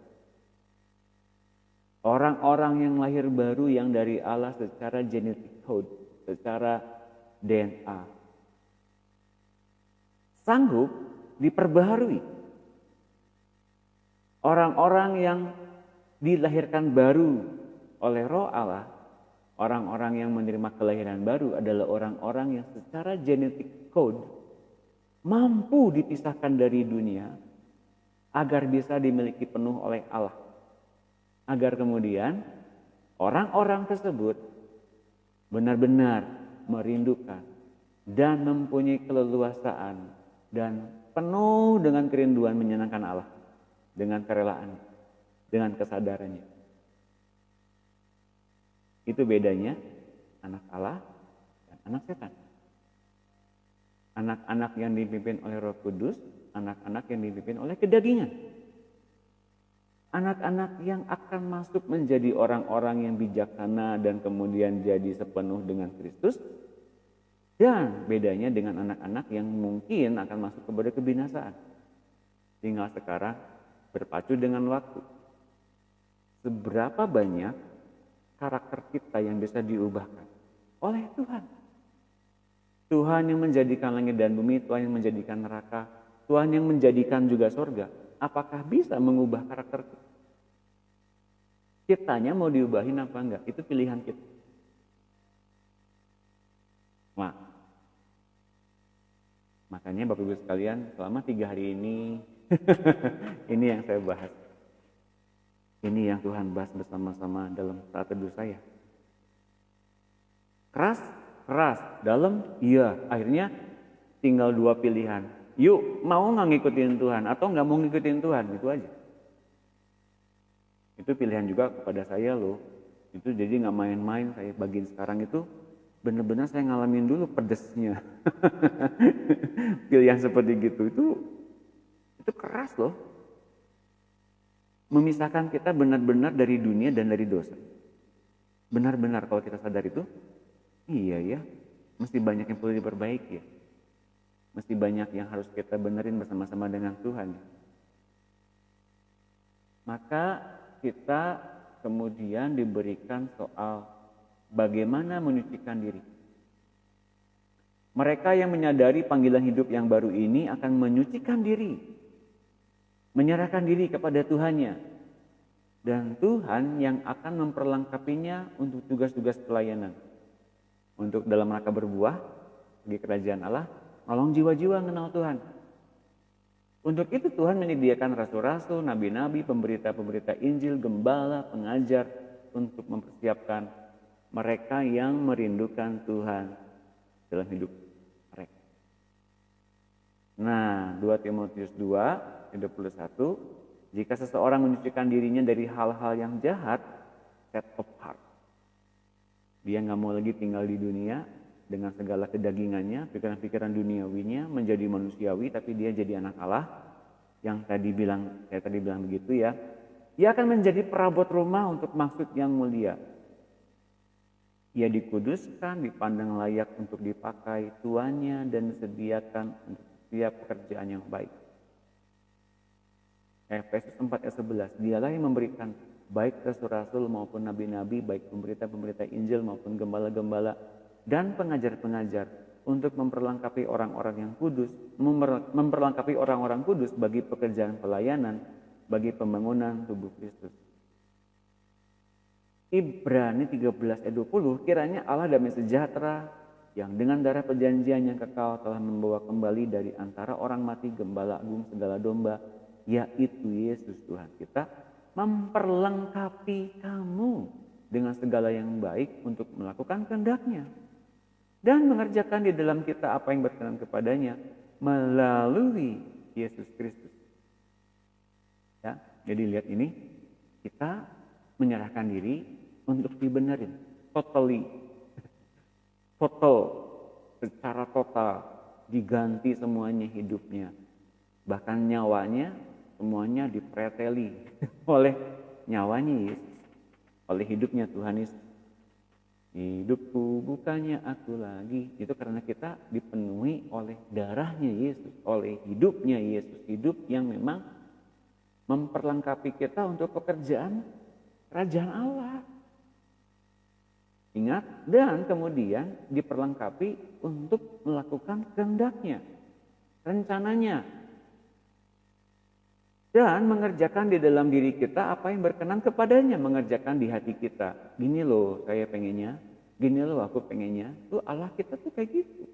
Orang-orang yang lahir baru yang dari Allah secara genetic code, secara DNA, sanggup diperbaharui. Orang-orang yang dilahirkan baru oleh Roh Allah, orang-orang yang menerima kelahiran baru adalah orang-orang yang secara genetic code mampu dipisahkan dari dunia agar bisa dimiliki penuh oleh Allah. Agar kemudian orang-orang tersebut benar-benar merindukan dan mempunyai keleluasaan dan penuh dengan kerinduan menyenangkan Allah. Dengan kerelaan, dengan kesadarannya. Itu bedanya anak Allah dan anak setan. Anak-anak yang dipimpin oleh Roh Kudus, anak-anak yang dipimpin oleh kedagingan. Anak-anak yang akan masuk menjadi orang-orang yang bijaksana dan kemudian jadi sepenuh dengan Kristus. Dan bedanya dengan anak-anak yang mungkin akan masuk kepada kebinasaan. Tinggal sekarang berpacu dengan waktu. Seberapa banyak karakter kita yang bisa diubahkan oleh Tuhan. Tuhan yang menjadikan langit dan bumi, Tuhan yang menjadikan neraka, Tuhan yang menjadikan juga surga. Apakah bisa mengubah karakter kita? Kitanya mau diubahin apa enggak? Itu pilihan kita. Nah, makanya Bapak Ibu sekalian, selama 3 hari ini ini yang saya bahas. Ini yang Tuhan bahas bersama-sama dalam saat teduh saya. Keras, dalam, iya. Akhirnya tinggal 2 pilihan. Yuk, mau nggak ngikutin Tuhan atau nggak mau ngikutin Tuhan, itu aja. Itu pilihan juga kepada saya loh. Itu jadi nggak main-main, saya bagian sekarang itu benar-benar saya ngalamin dulu pedesnya. Pilihan seperti gitu itu keras loh. Memisahkan kita benar-benar dari dunia dan dari dosa. Benar-benar kalau kita sadar itu, iya ya, mesti banyak yang perlu diperbaiki ya. Mesti banyak yang harus kita benerin bersama-sama dengan Tuhan. Maka kita kemudian diberikan soal bagaimana menyucikan diri. Mereka yang menyadari panggilan hidup yang baru ini akan menyucikan diri, menyerahkan diri kepada Tuhannya, dan Tuhan yang akan memperlengkapinya untuk tugas-tugas pelayanan, untuk dalam rangka berbuah bagi kerajaan Allah, nolong jiwa-jiwa mengenal Tuhan. Untuk itu Tuhan menyediakan rasul-rasul, nabi-nabi, pemberita-pemberita Injil, gembala, pengajar untuk mempersiapkan mereka yang merindukan Tuhan dalam hidup mereka. Nah, 2 Timotius 2:21, jika seseorang menyucikan dirinya dari hal-hal yang jahat, set apart. Dia nggak mau lagi tinggal di dunia dengan segala kedagingannya, pikiran-pikiran duniawinya, menjadi manusiawi, tapi dia jadi anak Allah. Yang saya tadi bilang begitu ya. Dia akan menjadi perabot rumah untuk maksud yang mulia. Ia dikuduskan, dipandang layak untuk dipakai tuannya, dan disediakan untuk setiap pekerjaan yang baik. Efesus 4:11, dialah yang memberikan baik rasul-rasul maupun nabi-nabi, baik pemberita-pemberita Injil maupun gembala-gembala dan pengajar-pengajar untuk memperlengkapi orang-orang yang kudus, memperlengkapi orang-orang kudus bagi pekerjaan pelayanan, bagi pembangunan tubuh Kristus. Ibrani 13:20, kiranya Allah damai sejahtera yang dengan darah perjanjian yang kekal telah membawa kembali dari antara orang mati gembala agung segala domba, yaitu Yesus Tuhan kita, memperlengkapi kamu dengan segala yang baik untuk melakukan kehendak-Nya dan mengerjakan di dalam kita apa yang berkenan kepadanya melalui Yesus Kristus. Ya, jadi lihat ini, kita menyerahkan diri untuk dibenerin, total, secara total, diganti semuanya hidupnya, bahkan nyawanya semuanya dipreteli oleh nyawanya Yesus, oleh hidupnya Tuhan Yesus. Hidupku bukannya aku lagi, itu karena kita dipenuhi oleh darahnya Yesus, oleh hidupnya Yesus, hidup yang memang memperlengkapi kita untuk pekerjaan kerajaan Allah. Ingat, dan kemudian diperlengkapi untuk melakukan kehendak-Nya, rencananya, dan mengerjakan di dalam diri kita apa yang berkenan kepadanya, mengerjakan di hati kita. Gini loh saya pengennya, gini loh aku pengennya. Tuh Allah kita tuh kayak gitu.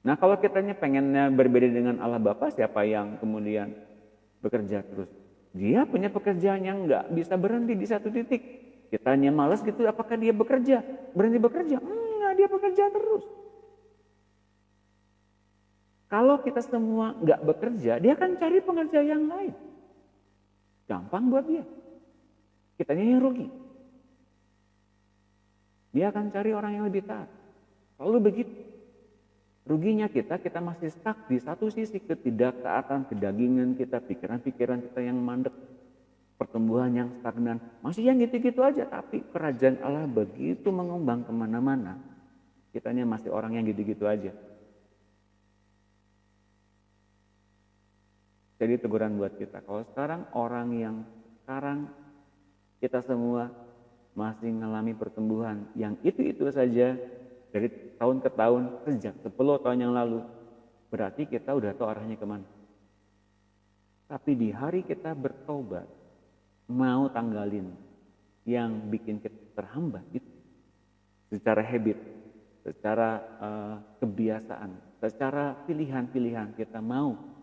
Nah kalau kitanya pengennya berbeda dengan Allah Bapa, siapa yang kemudian bekerja terus? Dia punya pekerjaan yang nggak bisa berhenti di satu titik. Kitanya malas gitu, apakah dia bekerja? Berhenti bekerja? Enggak, dia bekerja terus. Kalau kita semua nggak bekerja, dia akan cari pengerja yang lain. Gampang buat dia. Kitanya yang rugi. Dia akan cari orang yang lebih taat. Lalu begitu. Ruginya kita masih stuck di satu sisi, ketidaktaatan, kedagingan kita, pikiran-pikiran kita yang mandek, pertumbuhan yang stagnan. Masih yang gitu-gitu aja, tapi kerajaan Allah begitu mengembang kemana-mana. Kitanya masih orang yang gitu-gitu aja. Jadi teguran buat kita, kalau sekarang orang yang sekarang kita semua masih mengalami pertumbuhan yang itu-itu saja dari tahun ke tahun sejak 10 tahun yang lalu, berarti kita udah tahu arahnya kemana. Tapi di hari kita bertobat, mau tanggalin yang bikin kita terhambat itu secara habit, secara kebiasaan, secara pilihan-pilihan kita mau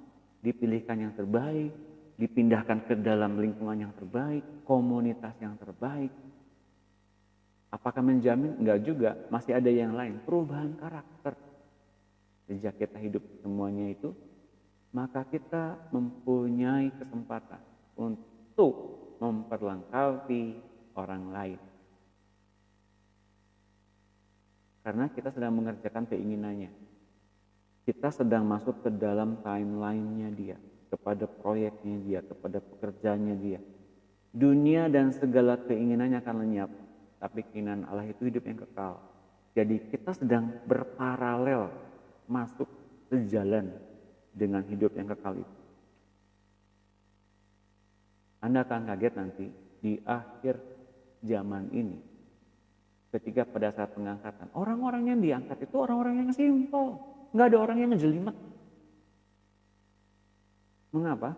dipilihkan yang terbaik, dipindahkan ke dalam lingkungan yang terbaik, komunitas yang terbaik. Apakah menjamin? Enggak juga, masih ada yang lain, perubahan karakter. Sejak kita hidup semuanya itu, maka kita mempunyai kesempatan untuk memperlengkapi orang lain. Karena kita sedang mengerjakan keinginannya. Kita sedang masuk ke dalam timeline-nya dia, kepada proyeknya dia, kepada pekerjaannya dia. Dunia dan segala keinginannya akan lenyap, tapi keinginan Allah itu hidup yang kekal. Jadi kita sedang berparalel masuk sejalan dengan hidup yang kekal itu. Anda akan kaget nanti di akhir zaman ini, ketika pada saat pengangkatan. Orang-orang yang diangkat itu orang-orang yang simpel. Nggak ada orang yang ngejelimet. Mengapa?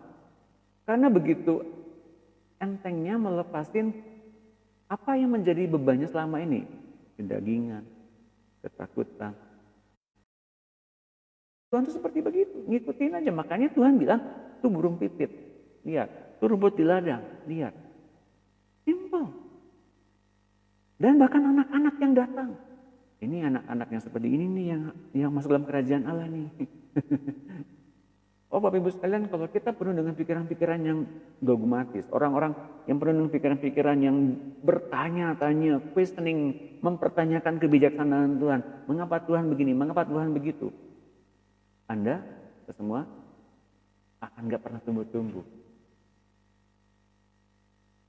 Karena begitu entengnya melepasin apa yang menjadi bebannya selama ini. Kedagingan, ketakutan. Tuhan itu seperti begitu, ngikutin aja. Makanya Tuhan bilang, tuh burung pipit, lihat. Tuh rumput di ladang, lihat. Simple. Dan bahkan anak-anak yang datang. Ini anak-anak yang seperti ini nih yang masuk dalam kerajaan Allah nih. Oh Bapak Ibu sekalian, kalau kita penuh dengan pikiran-pikiran yang dogmatis, orang-orang yang penuh dengan pikiran-pikiran yang bertanya-tanya, questioning, mempertanyakan kebijaksanaan Tuhan. Mengapa Tuhan begini, mengapa Tuhan begitu? Anda semua akan gak pernah tumbuh-tumbuh.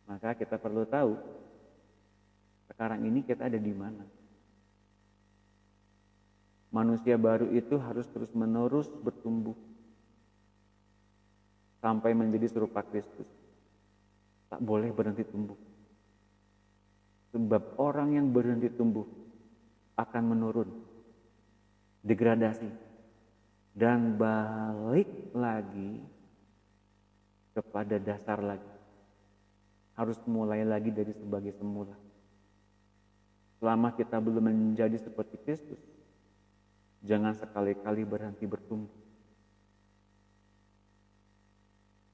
Maka kita perlu tahu, sekarang ini kita ada di mana. Manusia baru itu harus terus-menerus bertumbuh. Sampai menjadi serupa Kristus. Tak boleh berhenti tumbuh. Sebab orang yang berhenti tumbuh akan menurun. Degradasi. Dan balik lagi kepada dasar lagi. Harus mulai lagi dari sebagai semula. Selama kita belum menjadi seperti Kristus, jangan sekali-kali berhenti bertumbuh.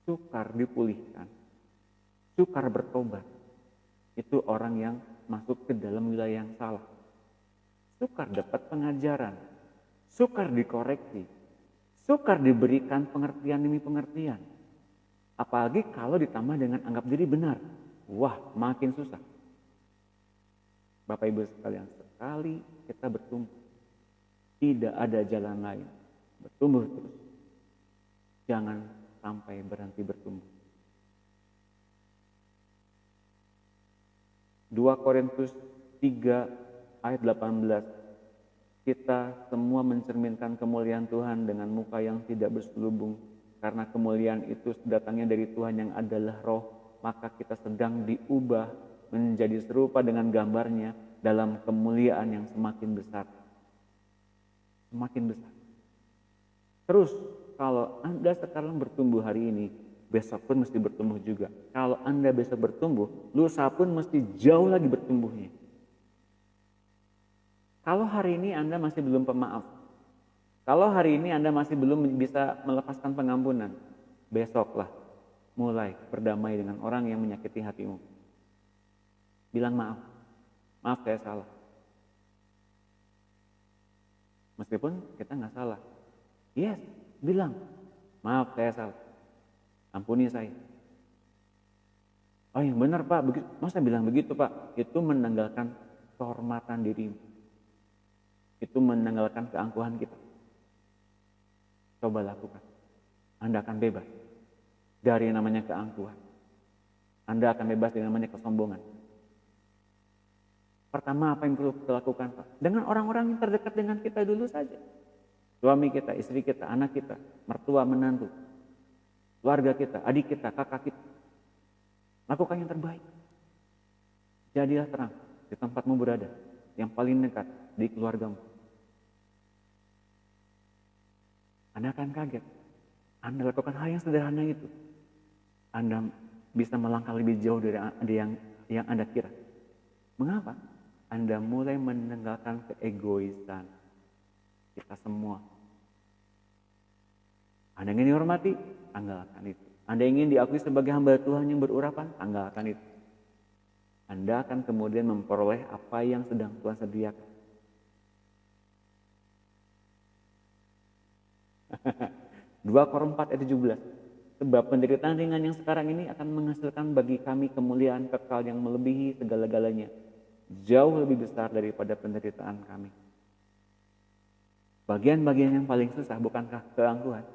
Sukar dipulihkan, sukar bertobat, itu orang yang masuk ke dalam wilayah yang salah. Sukar dapat pengajaran, sukar dikoreksi, sukar diberikan pengertian demi pengertian. Apalagi kalau ditambah dengan anggap diri benar. Wah, makin susah. Bapak Ibu sekalian, sekali kita bertumbuh, tidak ada jalan lain. Bertumbuh terus. Jangan sampai berhenti bertumbuh. 2 Korintus 3 ayat 18. Kita semua mencerminkan kemuliaan Tuhan dengan muka yang tidak berselubung. Karena kemuliaan itu datangnya dari Tuhan yang adalah roh. Maka kita sedang diubah menjadi serupa dengan gambarnya dalam kemuliaan yang semakin besar. Semakin besar. Terus kalau Anda sekarang bertumbuh hari ini, besok pun mesti bertumbuh juga. Kalau Anda besok bertumbuh, lusa pun mesti jauh lagi bertumbuhnya. Kalau hari ini Anda masih belum pemaaf, kalau hari ini Anda masih belum bisa melepaskan pengampunan, besoklah mulai berdamai dengan orang yang menyakiti hatimu. Bilang maaf, maaf saya salah. Meskipun kita nggak salah. Yes, bilang, maaf saya salah, ampuni saya. Oh yang benar Pak, begitu. Masa bilang begitu Pak? Itu menanggalkan kehormatan dirimu. Itu menanggalkan keangkuhan kita. Coba lakukan. Anda akan bebas dari yang namanya keangkuhan. Anda akan bebas dari yang namanya kesombongan. Pertama apa yang perlu kita lakukan Pak? Dengan orang-orang yang terdekat dengan kita dulu saja. Suami kita, istri kita, anak kita, mertua, menantu, keluarga kita, adik kita, kakak kita. Lakukan yang terbaik. Jadilah terang di tempatmu berada, yang paling dekat di keluargamu. Anda akan kaget. Anda lakukan hal yang sederhana itu. Anda bisa melangkah lebih jauh dari yang Anda kira. Mengapa? Anda mulai meninggalkan keegoisan kita semua. Anda ingin dihormati, tanggalkan itu. Anda ingin diakui sebagai hamba Tuhan yang berurapan, tanggalkan itu. Anda akan kemudian memperoleh apa yang sedang Tuhan sediakan. 2 Korintus 4 ayat 17. Sebab penderitaan ringan yang sekarang ini akan menghasilkan bagi kami kemuliaan kekal yang melebihi segala-galanya. Jauh lebih besar daripada penderitaan kami. Bagian-bagian yang paling susah bukankah keangkuhan?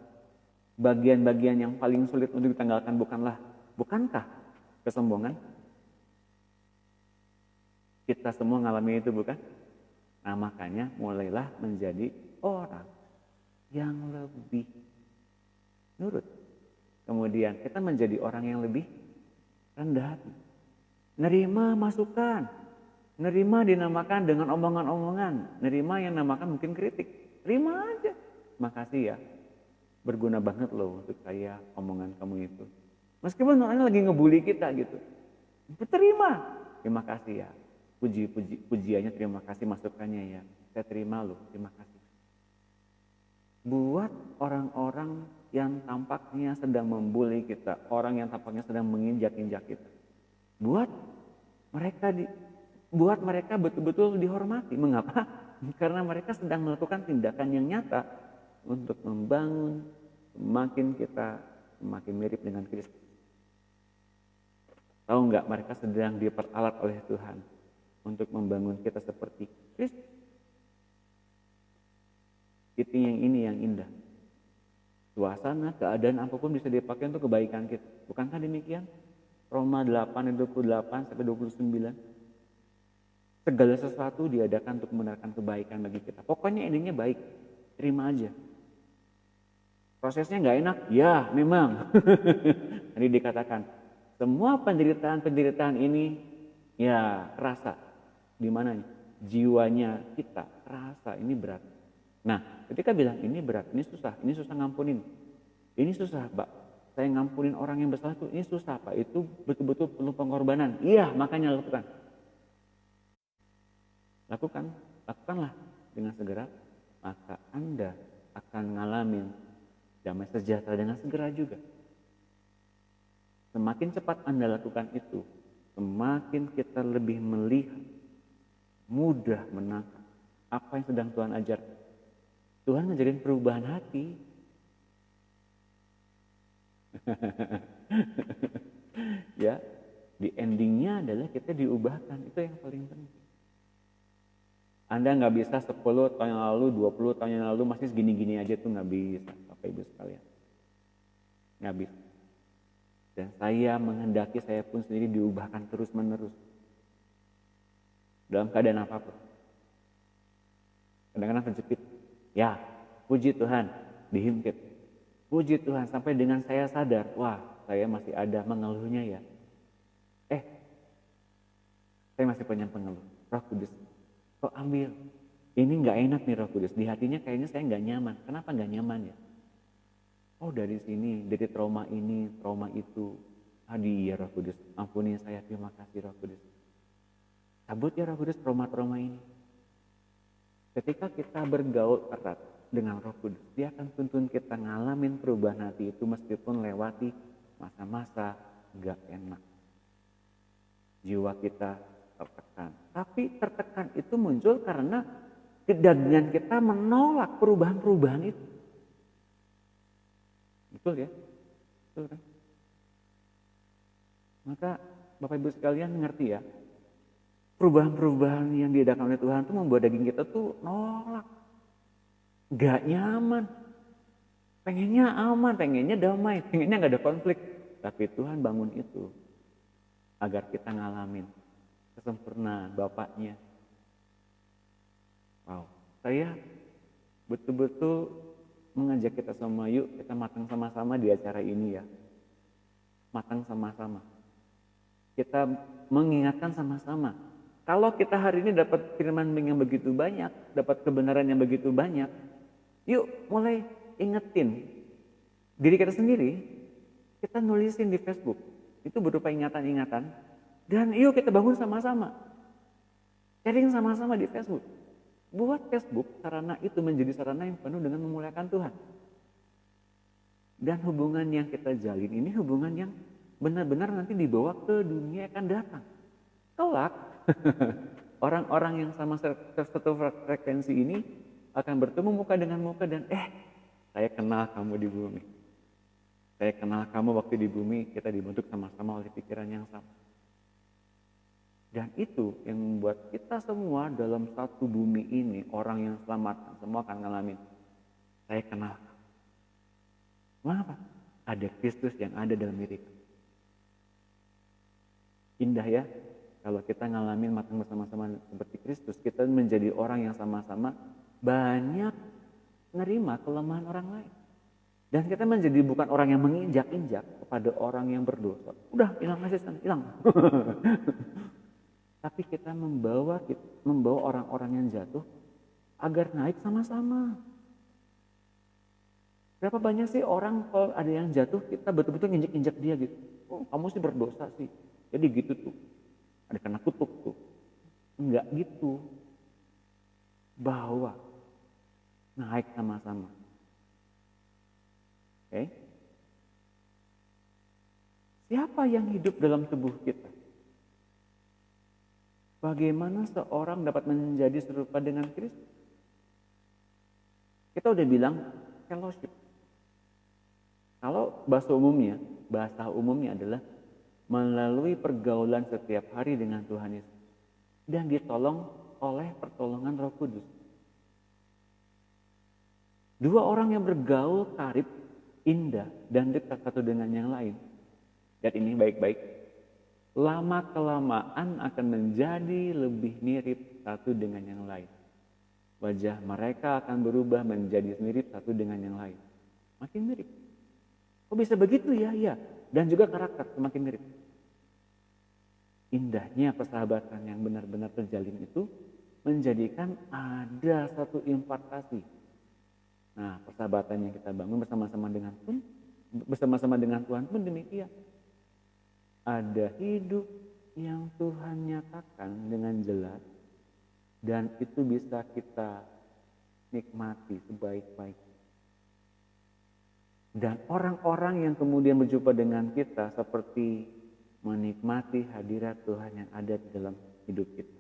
Bagian-bagian yang paling sulit untuk ditanggalkan bukankah kesombongan? Kita semua mengalami itu bukan? Nah makanya mulailah menjadi orang yang lebih nurut. Kemudian kita menjadi orang yang lebih rendah hati. Nerima masukan. Nerima dinamakan dengan omongan-omongan. Nerima yang namakan mungkin kritik. Terima aja. Makasih ya. Berguna banget loh untuk saya omongan kamu itu. Meskipun orangnya lagi ngebully kita gitu. Terima. Terima kasih ya. Pujiannya terima kasih, masukannya ya. Saya terima loh, terima kasih. Buat orang-orang yang tampaknya sedang membuli kita, orang yang tampaknya sedang menginjak-injak kita. Buat mereka betul-betul dihormati. Mengapa? Karena mereka sedang melakukan tindakan yang nyata untuk membangun kita semakin mirip dengan Kristus. Tahu nggak, mereka sedang diperalat oleh Tuhan untuk membangun kita seperti Kristus. Itu yang ini yang indah. Suasana, keadaan apapun bisa dipakai untuk kebaikan kita. Bukankah demikian? Roma 8 ayat 28 sampai 29. Segala sesuatu diadakan untuk membenarkan kebaikan bagi kita. Pokoknya endingnya baik. Terima aja. Prosesnya nggak enak? Ya, memang. Tadi dikatakan, semua penderitaan ini ya kerasa. Di mananya? Jiwanya kita kerasa ini berat. Nah, ketika bilang ini berat, ini susah ngampunin. Ini susah, Pak. Saya ngampunin orang yang bersalah itu, ini susah, Pak. Itu betul-betul perlu pengorbanan. Iya, makanya lakukanlah dengan segera, maka Anda akan ngalamin damai sejahtera dengan segera juga. Semakin cepat Anda lakukan itu, semakin kita lebih melihat, mudah menangkap apa yang sedang Tuhan ajarkan. Tuhan ngajarin perubahan hati. Ya, di endingnya adalah kita diubahkan. Itu yang paling penting. Anda nggak bisa 10 tahun yang lalu, 20 tahun yang lalu masih segini-gini aja tuh nggak bisa, Bapak Ibu sekalian. Nggak bisa. Dan saya menghendaki saya pun sendiri diubahkan terus-menerus. Dalam keadaan apapun. Kadang-kadang terjepit. Ya, puji Tuhan, dihimpit. Puji Tuhan, sampai dengan saya sadar, wah, saya masih ada mengeluhnya ya. Saya masih punya pengeluh. Roh Kudus, kok ambil? Ini nggak enak nih Roh Kudus. Di hatinya kayaknya saya nggak nyaman. Kenapa nggak nyaman ya? Oh, dari sini, dari trauma ini, trauma itu. Iya Roh Kudus, ampuni saya, terima kasih Roh Kudus. Cabut ya Roh Kudus trauma-trauma ini. Ketika kita bergaul erat dengan Roh Kudus, dia akan tuntun kita ngalamin perubahan hati itu meskipun lewati masa-masa gak enak. Jiwa kita tertekan. Tapi tertekan itu muncul karena kedagingan kita menolak perubahan-perubahan itu. Betul ya? Betul kan? Maka Bapak Ibu sekalian ngerti ya, perubahan-perubahan yang diadakan oleh Tuhan itu membuat daging kita tuh nolak. Gak nyaman. Pengennya aman, pengennya damai, pengennya gak ada konflik. Tapi Tuhan bangun itu agar kita ngalamin kesempurnaan Bapaknya. Wow, saya betul-betul mengajak kita semua, yuk kita matang sama-sama di acara ini ya. Matang sama-sama. Kita mengingatkan sama-sama. Kalau kita hari ini dapat firman yang begitu banyak, dapat kebenaran yang begitu banyak, yuk mulai ingetin diri kita sendiri. Kita nulisin di Facebook, itu berupa ingatan-ingatan. Dan yuk kita bangun sama-sama. Sharing sama-sama di Facebook. Buat Facebook, sarana itu menjadi sarana yang penuh dengan memuliakan Tuhan. Dan hubungan yang kita jalin ini hubungan yang benar-benar nanti dibawa ke dunia akan datang. Kelak, orang-orang yang sama satu frekuensi ini akan bertemu muka dengan muka dan saya kenal kamu di bumi. Saya kenal kamu waktu di bumi, kita dibentuk sama-sama oleh pikiran yang sama. Dan itu yang membuat kita semua dalam satu bumi ini, orang yang selamat, semua akan ngalamin. Saya kenal kamu. Mengapa? Ada Kristus yang ada dalam diri kamu. Indah ya, kalau kita ngalamin matang bersama-sama seperti Kristus, kita menjadi orang yang sama-sama banyak menerima kelemahan orang lain. Dan kita menjadi bukan orang yang menginjak-injak kepada orang yang berdosa. Udah, hilang aja sana, hilang. Tapi kita membawa orang-orang yang jatuh agar naik sama-sama. Berapa banyak sih orang kalau ada yang jatuh kita betul-betul nginjek-injek dia gitu. Oh, kamu sih berdosa sih. Jadi gitu tuh. Ada kena kutuk tuh. Enggak gitu. Bawa. Naik sama-sama. Oke. Siapa yang hidup dalam tubuh kita? Bagaimana seorang dapat menjadi serupa dengan Kristus? Kita udah bilang fellowship. Kalau bahasa umumnya adalah melalui pergaulan setiap hari dengan Tuhan Yesus dan ditolong oleh pertolongan Roh Kudus. Dua orang yang bergaul karib, indah, dan dekat satu dengan yang lain. Lihat ini baik-baik. Lama-kelamaan akan menjadi lebih mirip satu dengan yang lain. Wajah mereka akan berubah menjadi mirip satu dengan yang lain. Makin mirip. Kok bisa begitu ya? Ya. Dan juga karakter semakin mirip. Indahnya persahabatan yang benar-benar terjalin itu menjadikan ada satu impartasi. Nah, persahabatan yang kita bangun bersama-sama dengan Tuhan pun demikian. Ada hidup yang Tuhan nyatakan dengan jelas dan itu bisa kita nikmati sebaik-baiknya. Dan orang-orang yang kemudian berjumpa dengan kita seperti menikmati hadirat Tuhan yang ada di dalam hidup kita.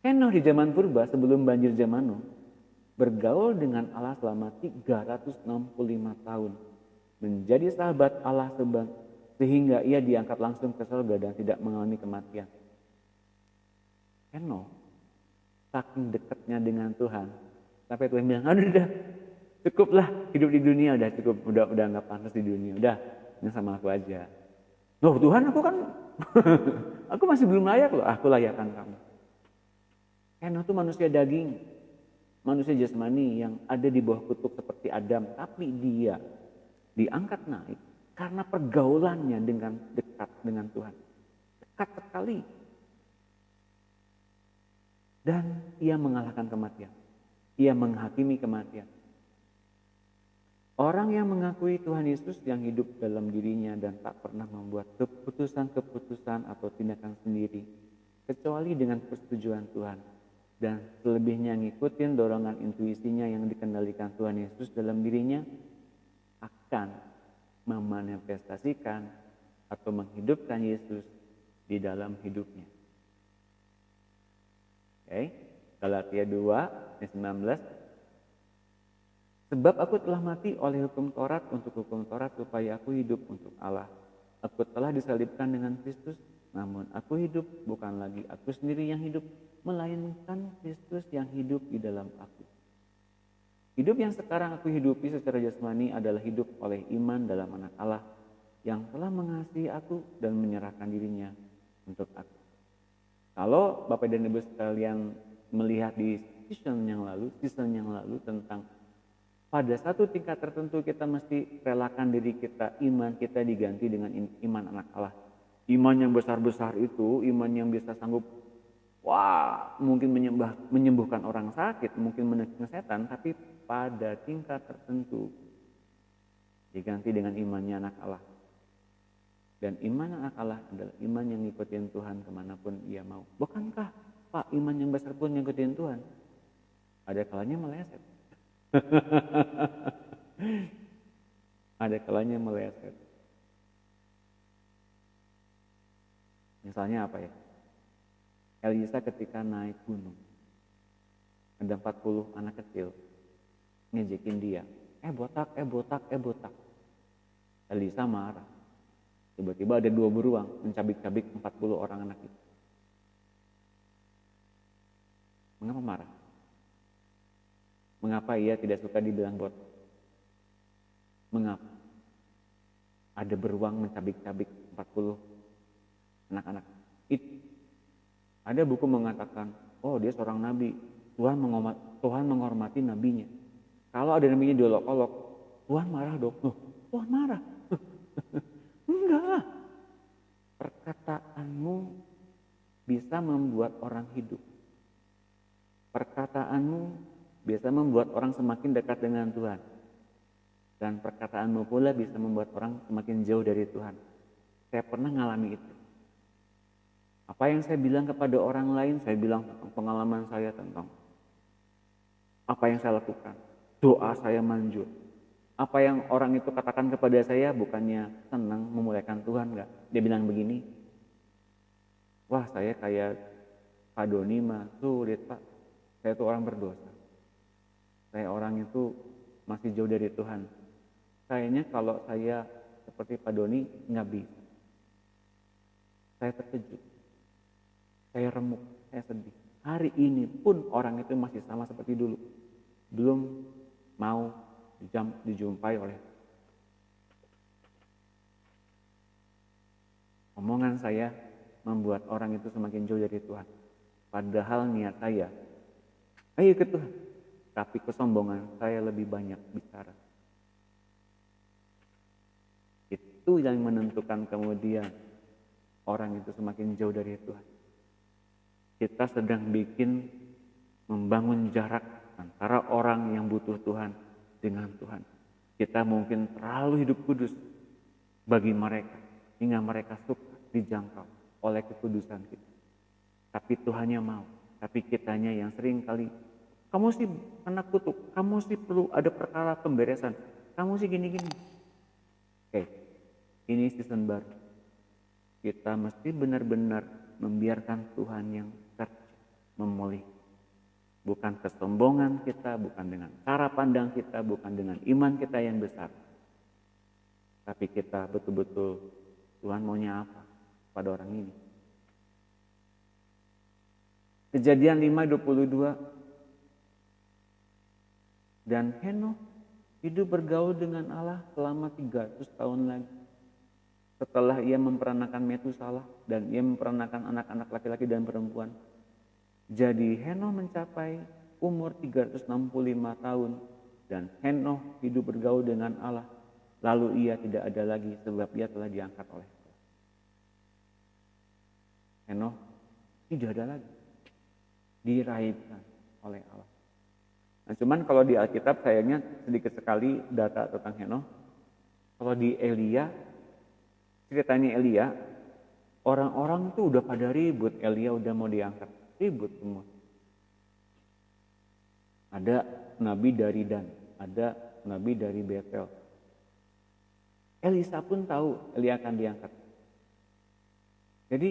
Henoh di zaman purba sebelum banjir zaman Nuh bergaul dengan Allah selama 365 tahun. Menjadi sahabat Allah sehingga ia diangkat langsung ke surga dan tidak mengalami kematian. Henoh saking dekatnya dengan Tuhan sampai Tuhan bilang, aduh udah cukuplah hidup di dunia, udah cukup, udah nggak pantas di dunia, udah ini sama aku aja. Loh Tuhan, aku kan aku masih belum layak loh, aku layakkan kamu. Henoh itu manusia daging, manusia jasmani yang ada di bawah kutuk seperti Adam, tapi dia diangkat naik karena pergaulannya dengan dekat dengan Tuhan. Dekat sekali. Dan ia mengalahkan kematian. Ia menghakimi kematian. Orang yang mengakui Tuhan Yesus yang hidup dalam dirinya dan tak pernah membuat keputusan-keputusan atau tindakan sendiri kecuali dengan persetujuan Tuhan dan selebihnya ngikutin dorongan intuisinya yang dikendalikan Tuhan Yesus dalam dirinya akan memanifestasikan atau menghidupkan Yesus di dalam hidupnya. Oke, Galatia 2 ayat 19. Sebab aku telah mati oleh hukum Taurat untuk hukum Taurat supaya aku hidup untuk Allah. Aku telah disalibkan dengan Kristus, namun aku hidup bukan lagi aku sendiri yang hidup, melainkan Kristus yang hidup di dalam aku. Hidup yang sekarang aku hidupi secara jasmani adalah hidup oleh iman dalam Anak Allah yang telah mengasihi aku dan menyerahkan dirinya untuk aku. Kalau Bapak dan Ibu sekalian melihat di season yang lalu tentang pada satu tingkat tertentu kita mesti relakan diri kita, iman kita diganti dengan iman Anak Allah. Iman yang besar-besar itu, iman yang bisa sanggup mungkin menyembuhkan orang sakit, mungkin menangkis setan, tapi pada tingkat tertentu diganti dengan imannya Anak Allah. Dan iman Anak Allah adalah iman yang ngikutin Tuhan kemanapun ia mau. Bukankah Pak, iman yang besar pun ngikutin Tuhan? Ada kalanya meleset. Ada kalanya meleset. Misalnya apa ya? Elisa ketika naik gunung, ada 40 anak kecil ngejekin dia. Botak. Elisa marah. Tiba-tiba ada 2 beruang mencabik-cabik 40 orang anak itu. Mengapa marah? Mengapa ia tidak suka dibilang botak? Mengapa? Ada beruang mencabik-cabik 40 anak-anak. Ada buku mengatakan, dia seorang nabi. Tuhan menghormati nabinya. Kalau ada nabinya diolok-olok, Tuhan marah dong. Tuhan marah. Enggak. perkataanmu bisa membuat orang hidup. Perkataanmu bisa membuat orang semakin dekat dengan Tuhan. Dan perkataanmu pula bisa membuat orang semakin jauh dari Tuhan. Saya pernah ngalami itu. Apa yang saya bilang kepada orang lain, saya bilang tentang pengalaman saya, tentang apa yang saya lakukan. Doa saya manjur. Apa yang orang itu katakan kepada saya bukannya senang memuliakan Tuhan, enggak. Dia bilang begini, wah saya kayak Pak Doni mah sulit Pak. Saya itu orang berdosa. Saya orang itu masih jauh dari Tuhan. Kayaknya kalau saya seperti Pak Doni nggak bisa. Saya terkejut. Saya remuk, saya sedih. Hari ini pun orang itu masih sama seperti dulu. Belum mau dijumpai oleh omongan saya membuat orang itu semakin jauh dari Tuhan. Padahal niat saya, ayo ke Tuhan. Tapi kesombongan saya lebih banyak bicara. Itu yang menentukan kemudian orang itu semakin jauh dari Tuhan. Kita sedang membangun jarak antara orang yang butuh Tuhan dengan Tuhan. Kita mungkin terlalu hidup kudus bagi mereka, hingga mereka suka dijangkau oleh kekudusan kita. Tapi Tuhannya mau, tapi kitanya yang sering kali, kamu sih anak kutuk, kamu sih perlu ada perkara pemberesan, kamu sih gini-gini. Oke, ini season baru. Kita mesti benar-benar membiarkan Tuhan yang memulih. Bukan kesombongan kita, bukan dengan cara pandang kita, bukan dengan iman kita yang besar. Tapi kita betul-betul Tuhan maunya apa pada orang ini. Kejadian 5:22. Dan Henokh hidup bergaul dengan Allah selama 300 tahun lagi. Setelah ia memperanakan Metusalah dan ia memperanakan anak-anak laki-laki dan perempuan. Jadi Henokh mencapai umur 365 tahun dan Henokh hidup bergaul dengan Allah. Lalu ia tidak ada lagi sebab ia telah diangkat oleh Allah. Henokh tidak ada lagi. Diraihkan oleh Allah. Nah, cuman kalau di Alkitab sayangnya sedikit sekali data tentang Henokh. Kalau di Elia, ceritanya Elia, orang-orang tuh udah pada ribut, Elia udah mau diangkat. Ribut semua. Ada nabi dari Dan, ada nabi dari Betel. Elisa pun tahu Elia akan diangkat. Jadi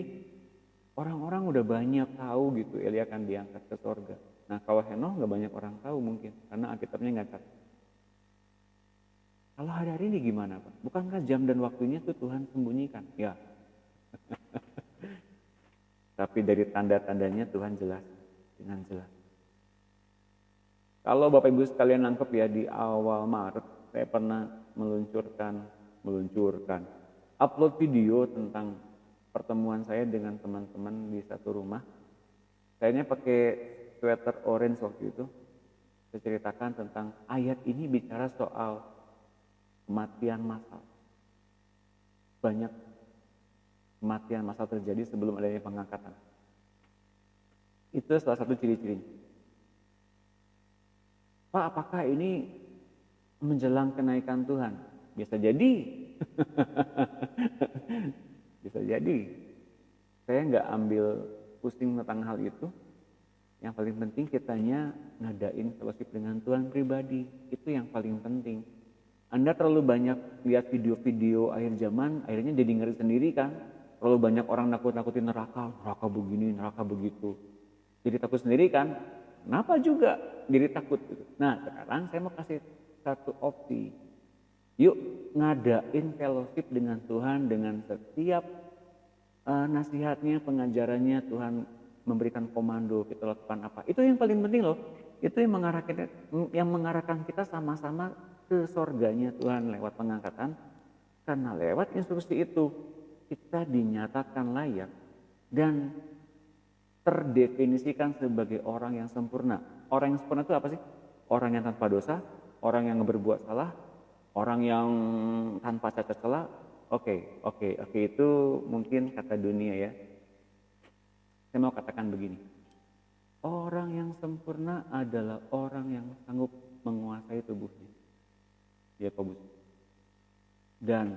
orang-orang udah banyak tahu gitu Elia akan diangkat ke surga. Nah kalau Henokh nggak banyak orang tahu mungkin karena Alkitabnya nggak catat. Kalau hari ini gimana Pak? Bukankah jam dan waktunya tuh Tuhan sembunyikan? Ya. Tapi dari tanda-tandanya Tuhan jelas, dengan jelas. Kalau Bapak Ibu sekalian nangkep ya di awal Maret, saya pernah meluncurkan, upload video tentang pertemuan saya dengan teman-teman di satu rumah. Saya pakai sweater orange waktu itu. Saya ceritakan tentang ayat ini bicara soal kematian massal. Banyak kematian massal terjadi sebelum adanya pengangkatan. Itu salah satu ciri-ciri. Pak, apakah ini menjelang kenaikan Tuhan? Bisa jadi. Bisa jadi. Saya nggak ambil pusing tentang hal itu. Yang paling penting kitanya ngadain fellowship dengan Tuhan pribadi. Itu yang paling penting. Anda terlalu banyak lihat video-video akhir zaman, akhirnya jadi ngeri sendiri kan. Terlalu banyak orang nakut-nakutin neraka begini, neraka begitu. Jadi takut sendiri kan? Kenapa juga jadi takut? Gitu. Nah sekarang saya mau kasih satu opsi. Yuk ngadain fellowship dengan Tuhan dengan setiap nasihatnya, pengajarannya Tuhan memberikan komando kita lakukan apa. Itu yang paling penting loh. Itu yang mengarahkan kita sama-sama ke sorganya Tuhan lewat pengangkatan. Karena lewat instruksi itu kita dinyatakan layak dan terdefinisikan sebagai orang yang sempurna. Orang yang sempurna itu apa sih? Orang yang tanpa dosa, orang yang berbuat salah, orang yang tanpa cacat celah, Oke, itu mungkin kata dunia ya. Saya mau katakan begini. Orang yang sempurna adalah orang yang sanggup menguasai tubuhnya. Yakobus. Dan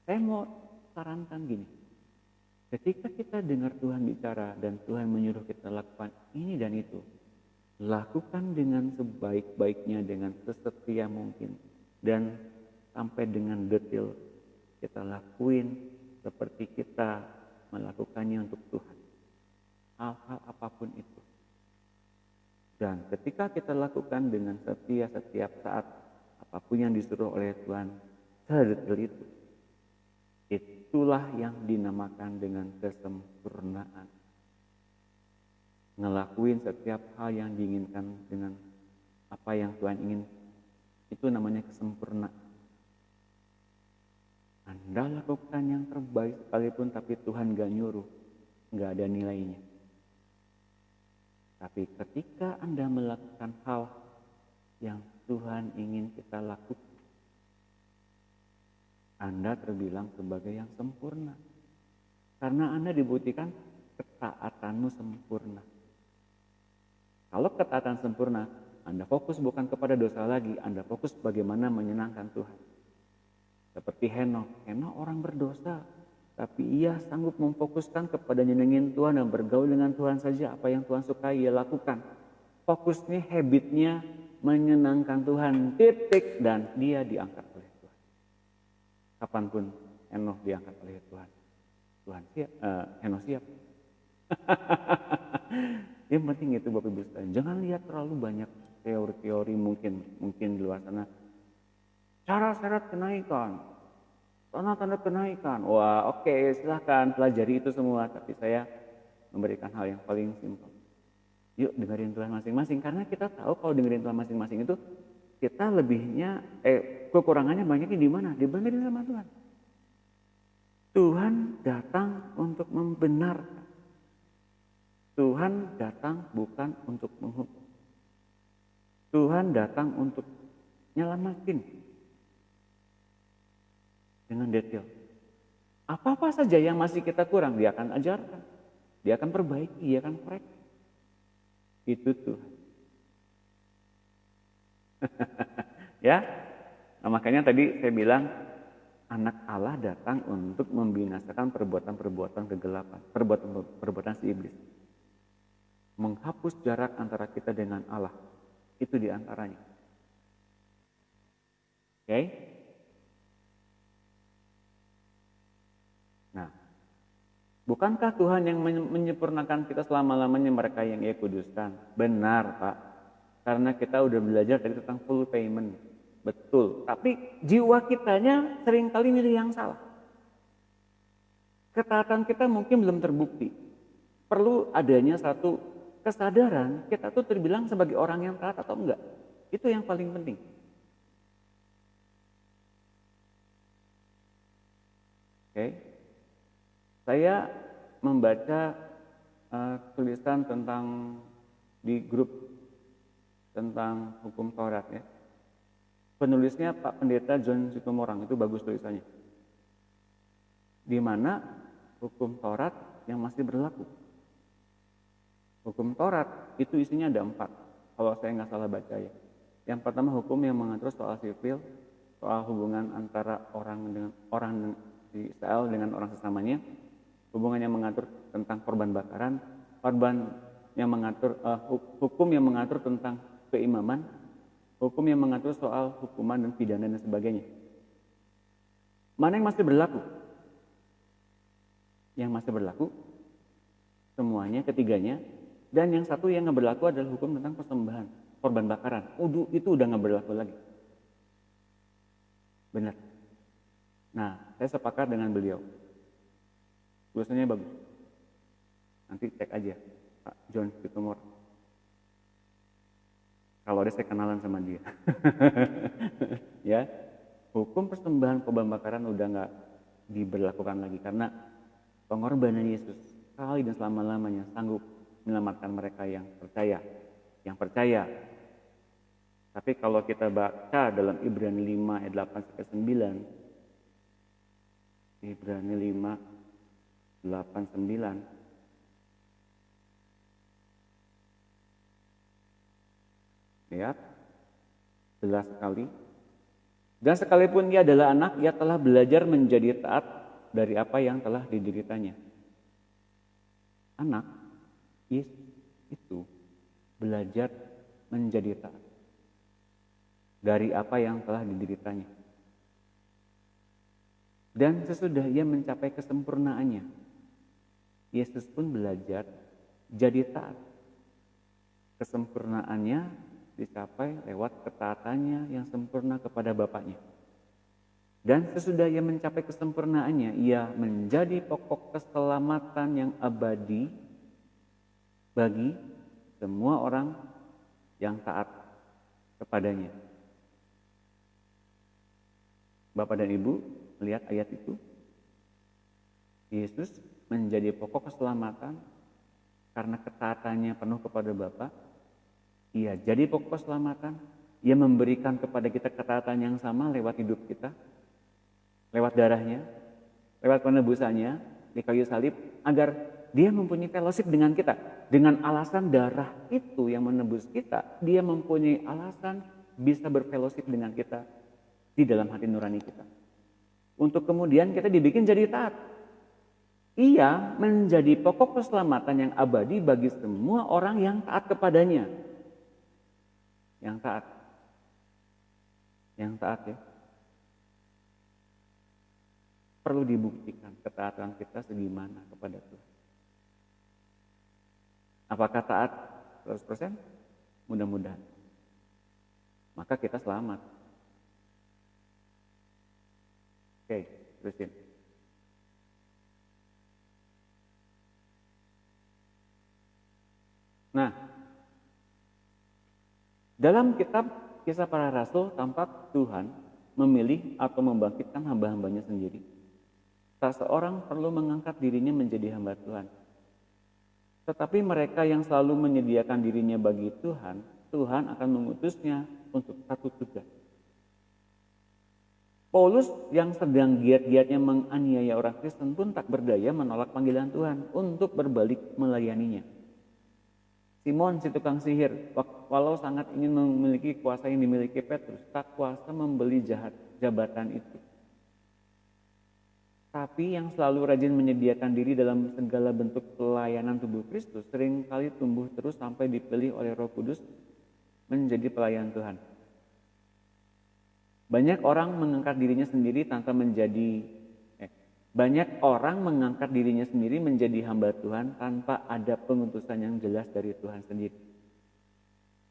saya mau sarankan gini. Ketika kita dengar Tuhan bicara dan Tuhan menyuruh kita lakukan ini dan itu, lakukan dengan sebaik-baiknya, dengan sesetia mungkin. Dan sampai dengan detail kita lakuin seperti kita melakukannya untuk Tuhan. Hal-hal apapun itu. Dan ketika kita lakukan dengan setia setiap saat, apapun yang disuruh oleh Tuhan, sedetail itu. Itulah yang dinamakan dengan kesempurnaan. Ngelakuin setiap hal yang diinginkan dengan apa yang Tuhan ingin, itu namanya kesempurnaan. Anda lakukan yang terbaik sekalipun, tapi Tuhan gak nyuruh, gak ada nilainya. Tapi ketika Anda melakukan hal yang Tuhan ingin kita lakukan, Anda terbilang sebagai yang sempurna. Karena Anda dibuktikan ketaatanmu sempurna. Kalau ketaatan sempurna, Anda fokus bukan kepada dosa lagi, Anda fokus bagaimana menyenangkan Tuhan. Seperti Henokh orang berdosa, tapi ia sanggup memfokuskan kepada nyenengin Tuhan dan bergaul dengan Tuhan saja. Apa yang Tuhan sukai ia lakukan. Fokusnya, habitnya menyenangkan Tuhan, titik, dan dia diangkat oleh Tuhan. Kapanpun Henokh diangkat oleh Tuhan, Henokh siap. Yang penting itu Bapak Ibu sekalian, jangan lihat terlalu banyak teori-teori mungkin di luar sana. Cara syarat kenaikan, tanda-tanda kenaikan. Wah, oke, silahkan pelajari itu semua. Tapi saya memberikan hal yang paling simpel. Yuk dengerin Tuhan masing-masing. Karena kita tahu kalau dengerin Tuhan masing-masing itu, kita lebihnya, kekurangannya banyaknya di mana? Dibandingin sama Tuhan. Tuhan datang untuk membenarkan. Tuhan datang bukan untuk menghukum. Tuhan datang untuk nyelamatin. Dengan detail. Apa-apa saja yang masih kita kurang, dia akan ajarkan. Dia akan perbaiki, dia akan koreksi. Itu Tuhan. Ya, nah, makanya tadi saya bilang, anak Allah datang untuk membinasakan perbuatan-perbuatan kegelapan. Perbuatan si iblis. Menghapus jarak antara kita dengan Allah. Itu diantaranya. Oke? Nah, bukankah Tuhan yang menyempurnakan kita selama-lamanya mereka yang Ia kuduskan? Benar, Pak. Karena kita udah belajar tadi tentang full payment. Betul. Tapi jiwa kitanya seringkali milih yang salah. Ketaatan kita mungkin belum terbukti. Perlu adanya satu kesadaran kita tuh terbilang sebagai orang yang taat atau enggak. Itu yang paling penting. Oke. Saya membaca tulisan tentang di grup tentang hukum Taurat ya. Penulisnya Pak Pendeta John Situmorang, itu bagus tulisannya. Di mana hukum Taurat yang masih berlaku. Hukum Taurat itu isinya ada 4, kalau saya nggak salah baca ya. Yang pertama hukum yang mengatur soal sipil, soal hubungan antara orang di Israel dengan orang sesamanya. Hubungan yang mengatur tentang korban bakaran, hukum yang mengatur tentang keimaman, hukum yang mengatur soal hukuman dan pidana dan sebagainya. Mana yang masih berlaku? Yang masih berlaku semuanya, ketiganya, dan yang satu yang nggak berlaku adalah hukum tentang persembahan korban bakaran. Itu udah nggak berlaku lagi. Benar. Nah, saya sepakat dengan beliau. Tulisannya bagus. Nanti cek aja Pak John Situmor. Kalau ada saya kenalan sama dia. Ya, hukum persembahan korban bakaran udah nggak diberlakukan lagi karena pengorbanan Yesus sekali dan selama-lamanya sanggup menyelamatkan mereka yang percaya. Tapi kalau kita baca dalam Ibrani 5 ayat 8 sampai 9, Ibrani 5, 8, 9. Lihat, jelas sekali. Dan sekalipun ia adalah anak, ia telah belajar menjadi taat dari apa yang telah dideritanya. Anak itu belajar menjadi taat dari apa yang telah dideritanya. Dan sesudah ia mencapai kesempurnaannya, Yesus pun belajar jadi taat. Kesempurnaannya dicapai lewat ketaatannya yang sempurna kepada Bapaknya. Dan sesudah ia mencapai kesempurnaannya, ia menjadi pokok keselamatan yang abadi bagi semua orang yang taat kepadanya. Bapak dan Ibu melihat ayat itu, Yesus menjadi pokok keselamatan karena ketaatannya penuh kepada Bapa. Ia jadi pokok keselamatan. Ia memberikan kepada kita ketaatan yang sama lewat hidup kita, lewat darahnya, lewat penebusannya di kayu salib, agar dia mempunyai fellowship dengan kita. Dengan alasan darah itu yang menebus kita, dia mempunyai alasan bisa berfellowship dengan kita di dalam hati nurani kita. Untuk kemudian kita dibikin jadi taat. Ia menjadi pokok keselamatan yang abadi bagi semua orang yang taat kepadanya. Yang taat ya. Perlu dibuktikan ketaatan kita segimana kepada Tuhan. Apakah taat 100%? Mudah-mudahan. Maka kita selamat. Oke, terusin. Nah, dalam kitab Kisah Para Rasul tampak Tuhan memilih atau membangkitkan hamba-hambanya sendiri. Tak seorang perlu mengangkat dirinya menjadi hamba Tuhan. Tetapi mereka yang selalu menyediakan dirinya bagi Tuhan, Tuhan akan mengutusnya untuk satu tugas. Paulus yang sedang giat-giatnya menganiaya orang Kristen pun tak berdaya menolak panggilan Tuhan untuk berbalik melayaninya. Simon si tukang sihir, walau sangat ingin memiliki kuasa yang dimiliki Petrus, tak kuasa membeli jabatan itu. Tapi yang selalu rajin menyediakan diri dalam segala bentuk pelayanan tubuh Kristus seringkali tumbuh terus sampai dipilih oleh Roh Kudus menjadi pelayan Tuhan. Banyak orang mengangkat dirinya sendiri menjadi hamba Tuhan tanpa ada pengutusan yang jelas dari Tuhan sendiri.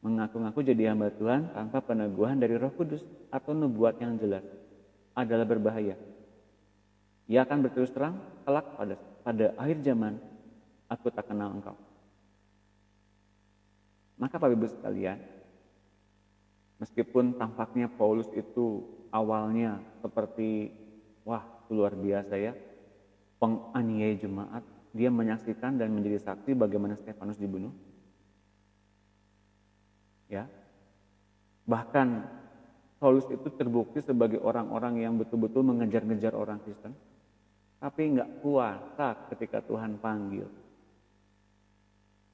Mengaku-ngaku jadi hamba Tuhan tanpa peneguhan dari Roh Kudus atau nubuat yang jelas adalah berbahaya. Ia akan berterus terang, kelak pada akhir zaman, aku tak kenal engkau. Maka Bapak Ibu sekalian, meskipun tampaknya Paulus itu awalnya seperti, wah luar biasa ya, penganiaya jemaat, dia menyaksikan dan menjadi saksi bagaimana Stefanus dibunuh. Ya, bahkan Paulus itu terbukti sebagai orang-orang yang betul-betul mengejar-ngejar orang Kristen, tapi nggak kuasa ketika Tuhan panggil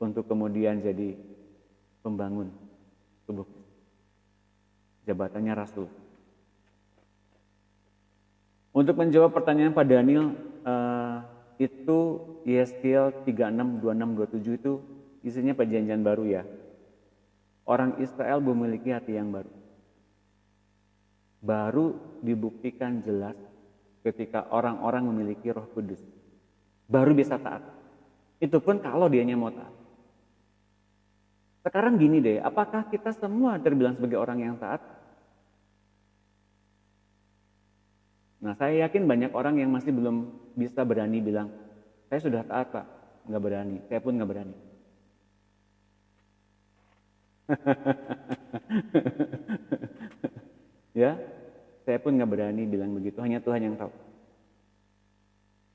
untuk kemudian jadi pembangun tubuh Kristus. Jabatannya rasul. Untuk menjawab pertanyaan Pak Daniel, itu Yeskiel 36, 26, 27 itu isinya perjanjian baru ya. Orang Israel memiliki hati yang baru. Baru dibuktikan jelas ketika orang-orang memiliki Roh Kudus. Baru bisa taat. Itu pun kalau dianya mau taat. Sekarang gini deh, apakah kita semua terbilang sebagai orang yang taat? Nah, saya yakin banyak orang yang masih belum bisa berani bilang, saya sudah taat Pak, nggak berani, saya pun nggak berani. Ya, saya pun nggak berani bilang begitu, hanya Tuhan yang tahu.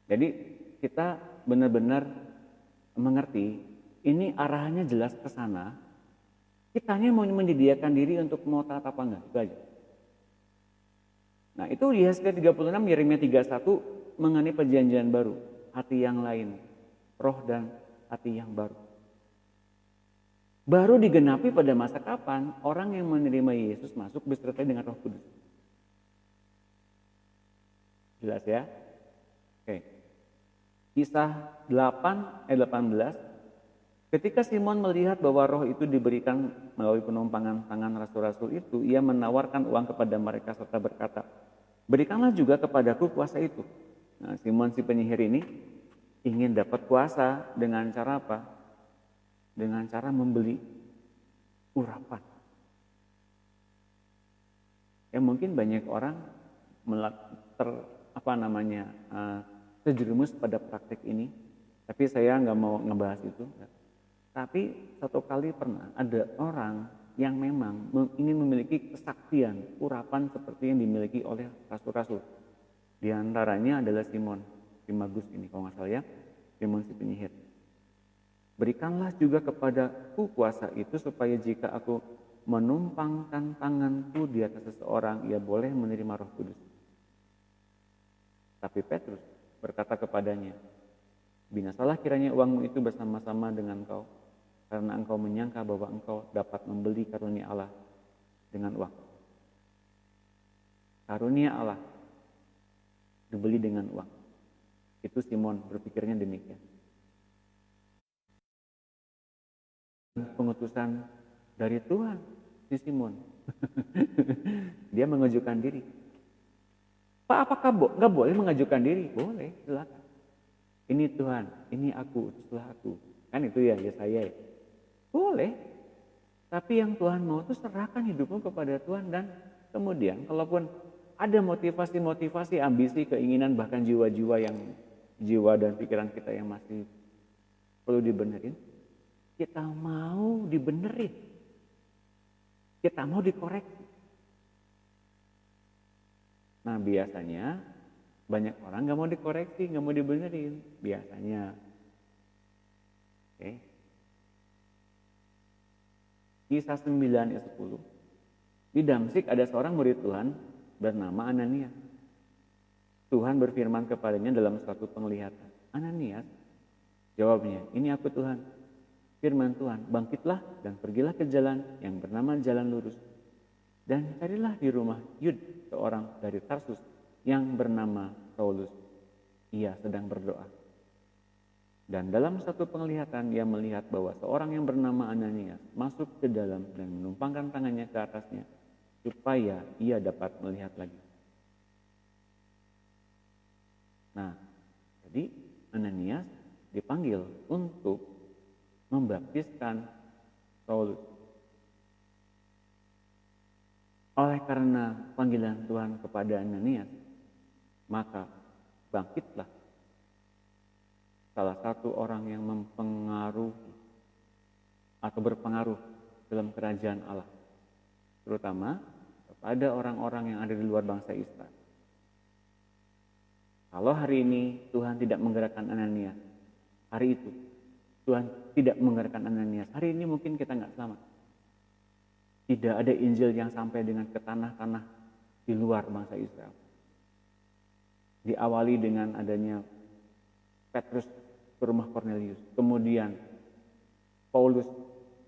Jadi kita benar-benar mengerti, ini arahnya jelas ke sana. Kita hanya mau menyediakan diri untuk mau taat apa enggak, itu aja. Nah itu di Yeskiel 36, Yeremia 31 mengenai perjanjian baru, hati yang lain, roh dan hati yang baru. Baru digenapi pada masa kapan orang yang menerima Yesus masuk disertai dengan Roh Kudus. Jelas ya? Oke. Kisah 8 ayat 18. Ketika Simon melihat bahwa roh itu diberikan melalui penumpangan tangan rasul-rasul itu, ia menawarkan uang kepada mereka serta berkata, "Berikanlah juga kepadaku kuasa itu." Nah, Simon si penyihir ini ingin dapat kuasa dengan cara apa? Dengan cara membeli urapan. Ya mungkin banyak orang terjerumus pada praktik ini, tapi saya nggak mau ngebahas itu. Tapi satu kali pernah ada orang yang memang ingin memiliki kesaktian, urapan seperti yang dimiliki oleh rasul-rasul. Di antaranya adalah Simon, si Magus ini kalau nggak salah ya, Simon si penyihir. Berikanlah juga kepadaku kuasa itu supaya jika aku menumpangkan tanganku di atas seseorang, ia boleh menerima Roh Kudus. Tapi Petrus berkata kepadanya, "Binasalah kiranya uangmu itu bersama-sama dengan kau, karena engkau menyangka bahwa engkau dapat membeli karunia Allah dengan uang." Karunia Allah dibeli dengan uang. Itu Simon berpikirnya demikian. Pengutusan dari Tuhan si Simon. Dia mengajukan diri. Pak, apakah nggak boleh mengajukan diri? Boleh, silakan. Ini Tuhan, ini aku, utuslah aku. Kan itu ya saya. Boleh. Tapi yang Tuhan mau itu serahkan hidupmu kepada Tuhan, dan kemudian kalaupun ada motivasi-motivasi, ambisi, keinginan, bahkan jiwa dan pikiran kita yang masih perlu dibenerin, kita mau dibenerin, kita mau dikoreksi. Nah biasanya banyak orang gak mau dikoreksi, gak mau dibenerin. Biasanya. Oke. Kisah 9 ayat 10. Di Damsyik ada seorang murid Tuhan bernama Ananias. Tuhan berfirman kepadanya dalam suatu penglihatan. "Ananias?" Jawabnya, "Ini aku Tuhan." Firman Tuhan, "Bangkitlah dan pergilah ke jalan yang bernama Jalan Lurus. Dan carilah di rumah Yud seorang dari Tarsus yang bernama Saulus. Ia sedang berdoa." Dan dalam satu penglihatan ia melihat bahwa seorang yang bernama Ananias masuk ke dalam dan menumpangkan tangannya ke atasnya supaya ia dapat melihat lagi. Nah, jadi Ananias dipanggil untuk membaptiskan Saulus. Oleh karena panggilan Tuhan kepada Ananias, maka bangkitlah salah satu orang yang mempengaruhi atau berpengaruh dalam kerajaan Allah, terutama kepada orang-orang yang ada di luar bangsa Israel. Kalau hari ini Tuhan tidak menggerakkan Ananias, hari itu Tuhan tidak menggerakkan Ananias, hari ini mungkin kita nggak selamat. Tidak ada Injil yang sampai dengan ke tanah-tanah di luar bangsa Israel. Diawali dengan adanya Petrus ke rumah Kornelius, kemudian Paulus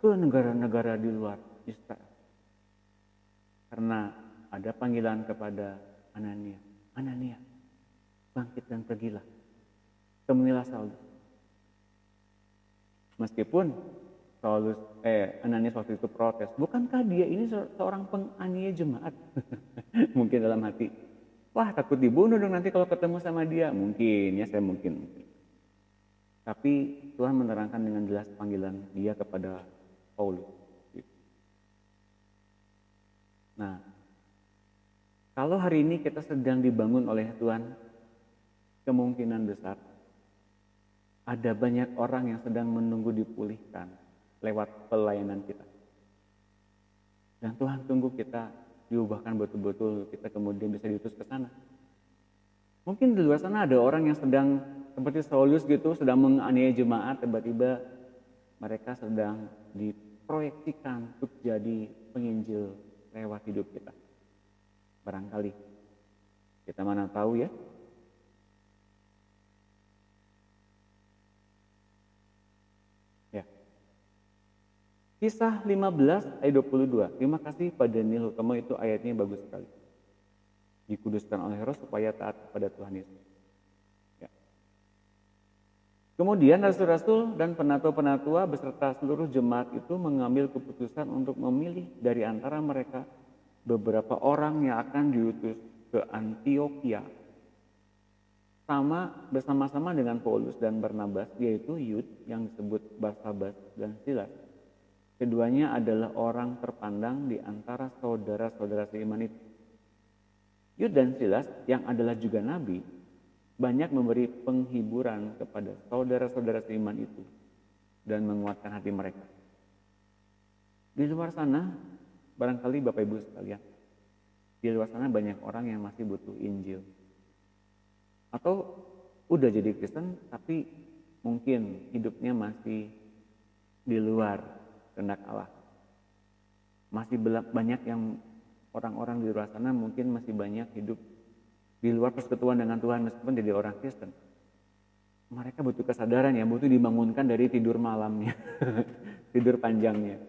ke negara-negara di luar Israel. Karena ada panggilan kepada Ananias. "Ananias, bangkit dan pergilah, temuilah Saulus." Meskipun Ananias waktu itu protes, "Bukankah dia ini seorang penganiaya jemaat?" Mungkin dalam hati, "Wah, takut dibunuh dong nanti kalau ketemu sama dia." Mungkin ya, saya mungkin. Tapi Tuhan menerangkan dengan jelas panggilan dia kepada Paulus. Nah, kalau hari ini kita sedang dibangun oleh Tuhan, kemungkinan besar ada banyak orang yang sedang menunggu dipulihkan lewat pelayanan kita. Dan Tuhan tunggu kita diubahkan betul-betul, kita kemudian bisa diutus ke sana. Mungkin di luar sana ada orang yang sedang seperti Saulus gitu, sedang menganiaya jemaat, tiba-tiba mereka sedang diproyeksikan untuk jadi penginjil lewat hidup kita. Barangkali. Kita mana tahu ya. Kisah 15 ayat 22. Terima kasih Pak Daniel Hutomo, itu ayatnya bagus sekali. Dikuduskan oleh Roh supaya taat kepada Tuhan Yesus. Ya. Kemudian rasul-rasul dan penatua-penatua beserta seluruh jemaat itu mengambil keputusan untuk memilih dari antara mereka beberapa orang yang akan diutus ke Antioquia bersama-sama dengan Paulus dan Barnabas, yaitu Yud yang disebut Barsabas dan Silas. Keduanya adalah orang terpandang di antara saudara-saudara seiman itu. Yud dan Silas yang adalah juga nabi banyak memberi penghiburan kepada saudara-saudara seiman itu dan menguatkan hati mereka. Di luar sana, barangkali Bapak Ibu sekalian, di luar sana banyak orang yang masih butuh Injil. Atau udah jadi Kristen tapi mungkin hidupnya masih di luar kehendak Allah. Masih banyak yang orang-orang di luar sana mungkin masih banyak hidup di luar persekutuan dengan Tuhan meskipun jadi orang Kristen. Mereka butuh kesadaran ya, butuh dibangunkan dari tidur malamnya, tidur panjangnya.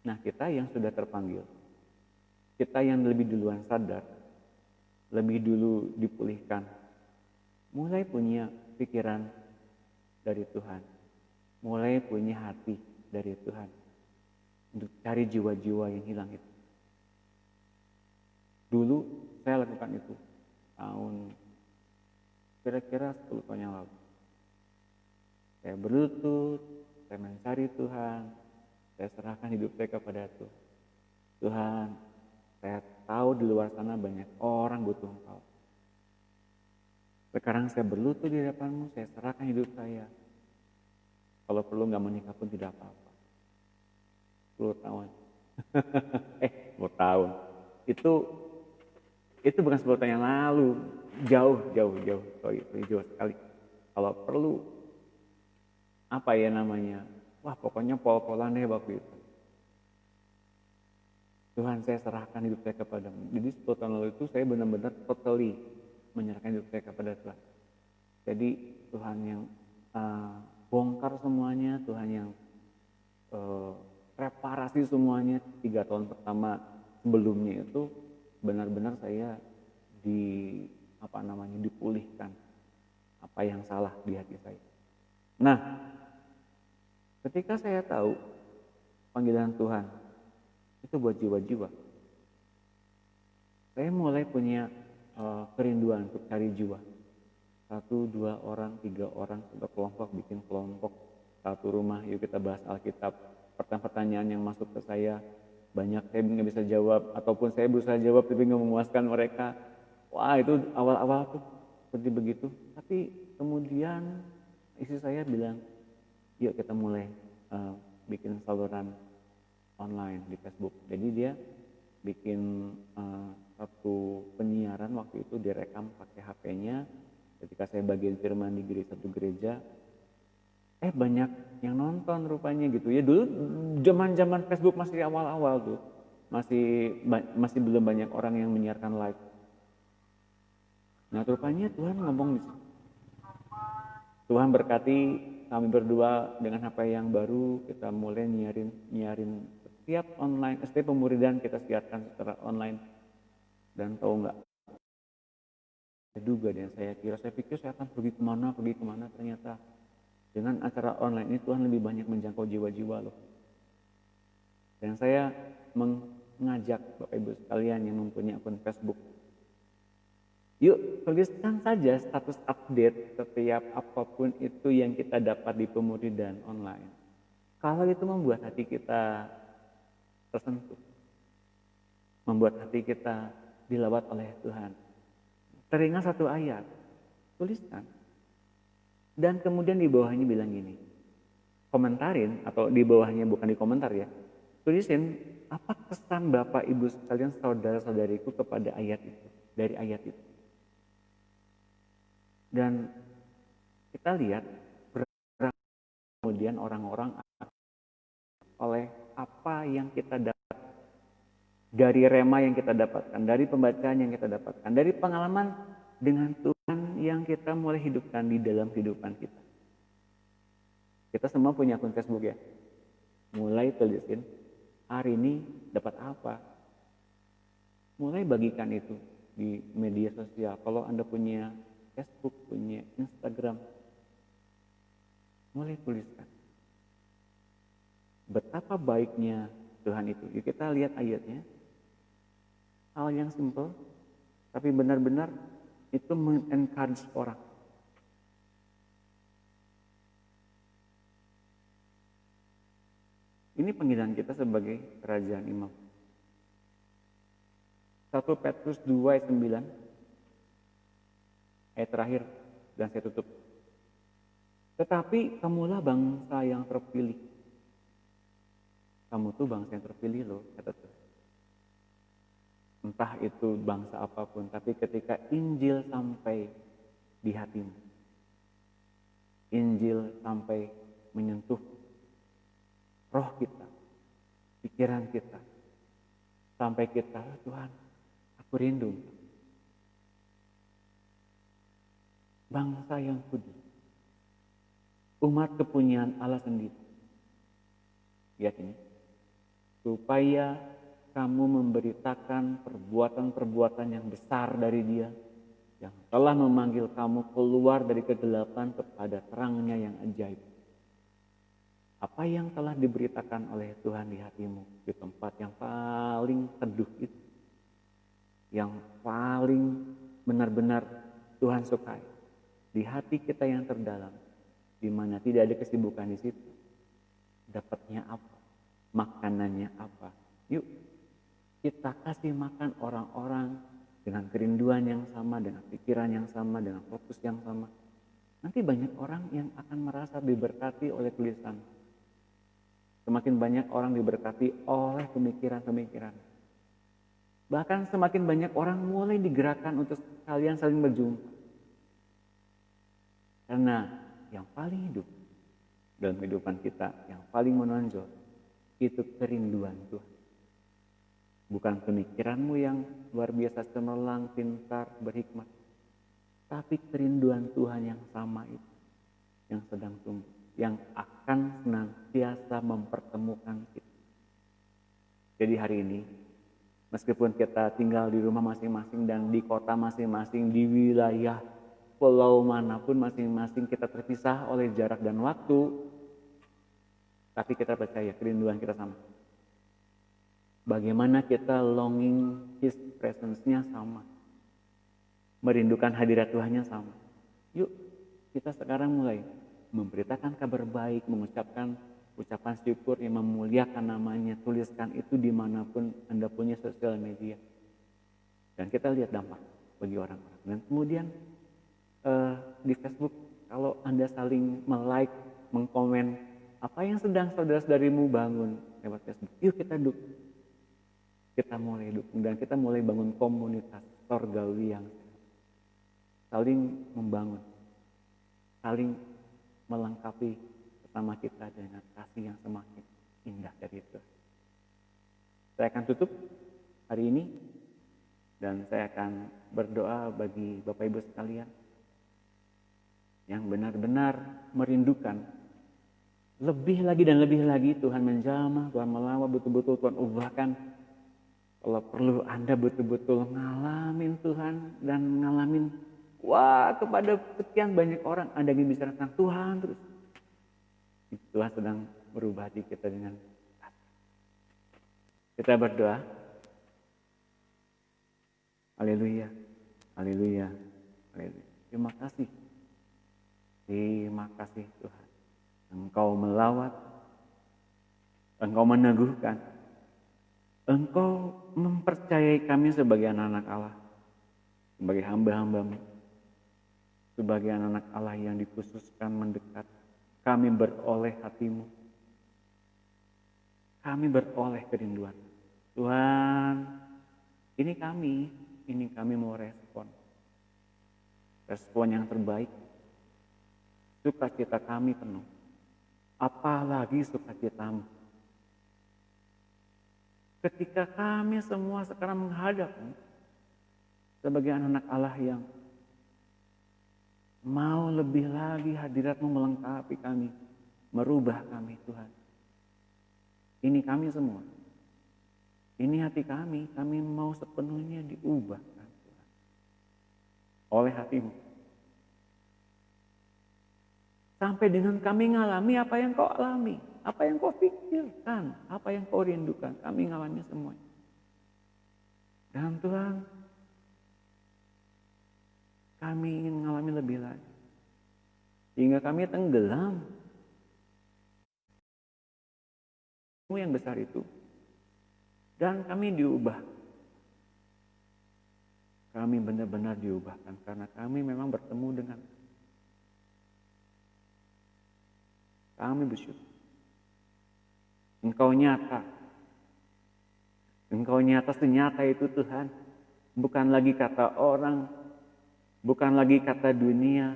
Nah, kita yang sudah terpanggil, kita yang lebih duluan sadar, lebih dulu dipulihkan, mulai punya pikiran dari Tuhan, mulai punya hati dari Tuhan untuk cari jiwa-jiwa yang hilang itu. Dulu saya lakukan itu tahun kira-kira 10 tahun yang lalu. Saya berlutut, saya mencari Tuhan, saya serahkan hidup saya kepada Tuhan. Tuhan, saya tahu di luar sana banyak orang butuh Engkau. Sekarang saya berlutut di hadapan-Mu, saya serahkan hidup saya. Kalau perlu nggak menikah pun tidak apa-apa. 10 tahun. 10 tahun. Itu bukan 10 tahun yang lalu. Jauh sekali. Kalau perlu, apa ya namanya? Wah, pokoknya pol-polan deh waktu itu. Tuhan, saya serahkan hidup saya kepada-Mu. Jadi 10 tahun lalu itu saya benar-benar totally menyerahkan hidup saya kepada Tuhan. Jadi Tuhan yang bongkar semuanya, Tuhan yang reparasi semuanya. 3 tahun pertama sebelumnya itu benar-benar saya dipulihkan apa yang salah di hati saya. Nah, ketika saya tahu panggilan Tuhan itu buat jiwa-jiwa, saya mulai punya kerinduan untuk cari jiwa. 1, 2 orang, 3 orang, sudah kelompok, bikin kelompok, satu rumah, yuk kita bahas Alkitab. Pertanyaan yang masuk ke saya banyak, saya nggak bisa jawab, ataupun saya berusaha jawab tapi nggak memuaskan mereka. Wah, itu awal-awal tuh seperti begitu. Tapi kemudian istri saya bilang, yuk kita mulai bikin saluran online di Facebook. Jadi dia bikin satu penyiaran, waktu itu direkam pakai HP-nya. Ketika saya bagian firman di satu gereja, banyak yang nonton rupanya gitu ya. Dulu zaman Facebook masih awal-awal tuh, masih belum banyak orang yang menyiarkan live. Nah, rupanya Tuhan ngomong di situ. Tuhan berkati kami berdua dengan HP yang baru, kita mulai nyiarin setiap pemuridan kita siarkan secara online. Dan tahu nggak? Duga dan saya pikir saya akan pergi kemana, ternyata dengan acara online ini Tuhan lebih banyak menjangkau jiwa-jiwa loh. Dan saya mengajak Bapak Ibu sekalian yang mempunyai akun Facebook, yuk tuliskan saja status update setiap apapun itu yang kita dapat di pemuridan online. Kalau itu membuat hati kita tersentuh, membuat hati kita dilawat oleh Tuhan, teringat satu ayat, tuliskan. Dan kemudian di bawahnya bilang gini, komentarin, atau di bawahnya bukan di komentar ya, tulisin apa kesan Bapak Ibu sekalian, saudara-saudariku kepada ayat itu, dari ayat itu. Dan kita lihat berapa kemudian orang-orang oleh apa yang kita dapat dari rema yang kita dapatkan, dari pembacaan yang kita dapatkan, dari pengalaman dengan Tuhan yang kita mulai hidupkan di dalam kehidupan kita. Kita semua punya akun Facebook ya. mulai tulisin hari ini dapat apa. Mulai bagikan itu di media sosial. Kalau Anda punya Facebook, punya Instagram, mulai tuliskan. Betapa baiknya Tuhan itu. Yuk kita lihat ayatnya. Hal yang simple, tapi benar-benar itu men-encourage orang. Ini panggilan kita sebagai kerajaan imam. 1 Petrus 2 ayat 9. Ayat terakhir dan saya tutup. Tetapi kamulah bangsa yang terpilih. Kamu tuh bangsa yang terpilih loh, kata Tuhan. Entah itu bangsa apapun, tapi ketika Injil sampai di hatimu, Injil sampai menyentuh roh kita, pikiran kita, sampai kita, Tuhan, aku rindu bangsa yang kudus, umat kepunyaan Allah sendiri. Lihat ini, supaya kamu memberitakan perbuatan-perbuatan yang besar dari Dia, yang telah memanggil kamu keluar dari kegelapan kepada terangnya yang ajaib. Apa yang telah diberitakan oleh Tuhan di hatimu, di tempat yang paling teduh itu, yang paling benar-benar Tuhan sukai, di hati kita yang terdalam, di mana tidak ada kesibukan di situ. Dapatnya apa? Makanannya apa? Yuk kita kasih makan orang-orang dengan kerinduan yang sama, dengan pikiran yang sama, dengan fokus yang sama. Nanti banyak orang yang akan merasa diberkati oleh tulisan. Semakin banyak orang diberkati oleh pemikiran-pemikiran. Bahkan semakin banyak orang mulai digerakkan untuk kalian saling berjumpa. Karena yang paling hidup dalam kehidupan kita, yang paling menonjol, itu kerinduan Tuhan. Bukan pemikiranmu yang luar biasa cemerlang, pintar, berhikmat. Tapi kerinduan Tuhan yang sama itu, yang sedang tumbuh, yang akan senantiasa mempertemukan kita. Jadi hari ini, meskipun kita tinggal di rumah masing-masing dan di kota masing-masing, di wilayah pulau manapun masing-masing kita terpisah oleh jarak dan waktu, tapi kita percaya kerinduan kita sama. Bagaimana kita longing His presence-nya sama. Merindukan hadirat Tuhannya sama. Yuk kita sekarang mulai memberitakan kabar baik, mengucapkan ucapan syukur yang memuliakan namanya. Tuliskan itu dimanapun Anda punya sosial media. Dan kita lihat dampak bagi orang-orang. Dan kemudian di Facebook, kalau Anda saling like, mengkomen apa yang sedang saudara-saudarimu bangun lewat Facebook, yuk kita dukung. Kita mulai dukung dan kita mulai bangun komunitas sorgawi yang saling membangun, saling melengkapi bersama kita dengan kasih yang semakin indah dari itu. Saya akan tutup hari ini dan saya akan berdoa bagi Bapak Ibu sekalian yang benar-benar merindukan lebih lagi dan lebih lagi Tuhan menjamah, Tuhan melawat, betul-betul Tuhan ubahkan. Kalau perlu Anda betul-betul ngalamin Tuhan dan ngalamin, wah kepada sekian banyak orang Anda ingin bicara tentang Tuhan terus. Tuhan sedang merubah hati kita dengan kita berdoa. Haleluya, haleluya, haleluya. Terima kasih. Terima kasih Tuhan. Engkau melawat, Engkau meneguhkan, Engkau mempercayai kami sebagai anak-anak Allah, sebagai hamba-hamba-Mu, sebagai anak-anak Allah yang dikhususkan mendekat. Kami beroleh hati-Mu, kami beroleh kerinduan. Tuhan, ini kami mau respon yang terbaik. Sukacita kami penuh, apalagi sukacita-Mu. Ketika kami semua sekarang menghadap-Mu sebagai anak-anak Allah yang mau lebih lagi hadirat-Mu melengkapi kami, merubah kami Tuhan. Ini kami semua. Ini hati kami mau sepenuhnya diubahkan Tuhan, oleh hati-Mu. Sampai dengan kami ngalami apa yang Kau alami, apa yang Kau pikirkan, apa yang Kau rindukan, kami ngalami semuanya. Dan Tuhan, kami ingin mengalami lebih lagi, sehingga kami tenggelam yang besar itu, dan kami diubah. Kami benar-benar diubahkan karena kami memang bertemu dengan kami bersyukur. Engkau nyata. Engkau nyata senyata itu Tuhan. Bukan lagi kata orang, bukan lagi kata dunia,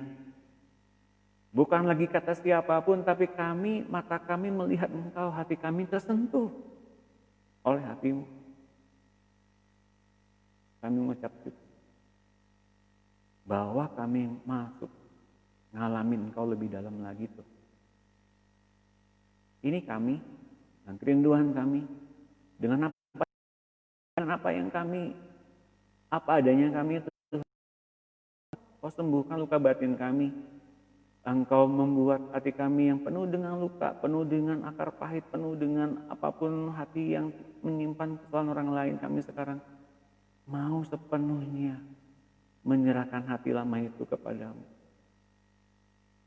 bukan lagi kata siapapun, tapi kami, mata kami melihat Engkau, hati kami tersentuh oleh hati-Mu. Kami mengucap syukur bahwa kami masuk ngalamin Engkau lebih dalam lagi tuh. Ini kami dan kerinduan kami dengan apa yang kami, apa adanya kami itu. Kau sembuhkan luka batin kami. Engkau membuat hati kami yang penuh dengan luka, penuh dengan akar pahit, penuh dengan apapun hati yang menyimpan kesalahan orang lain. Kami sekarang mau sepenuhnya menyerahkan hati lama itu kepadamu.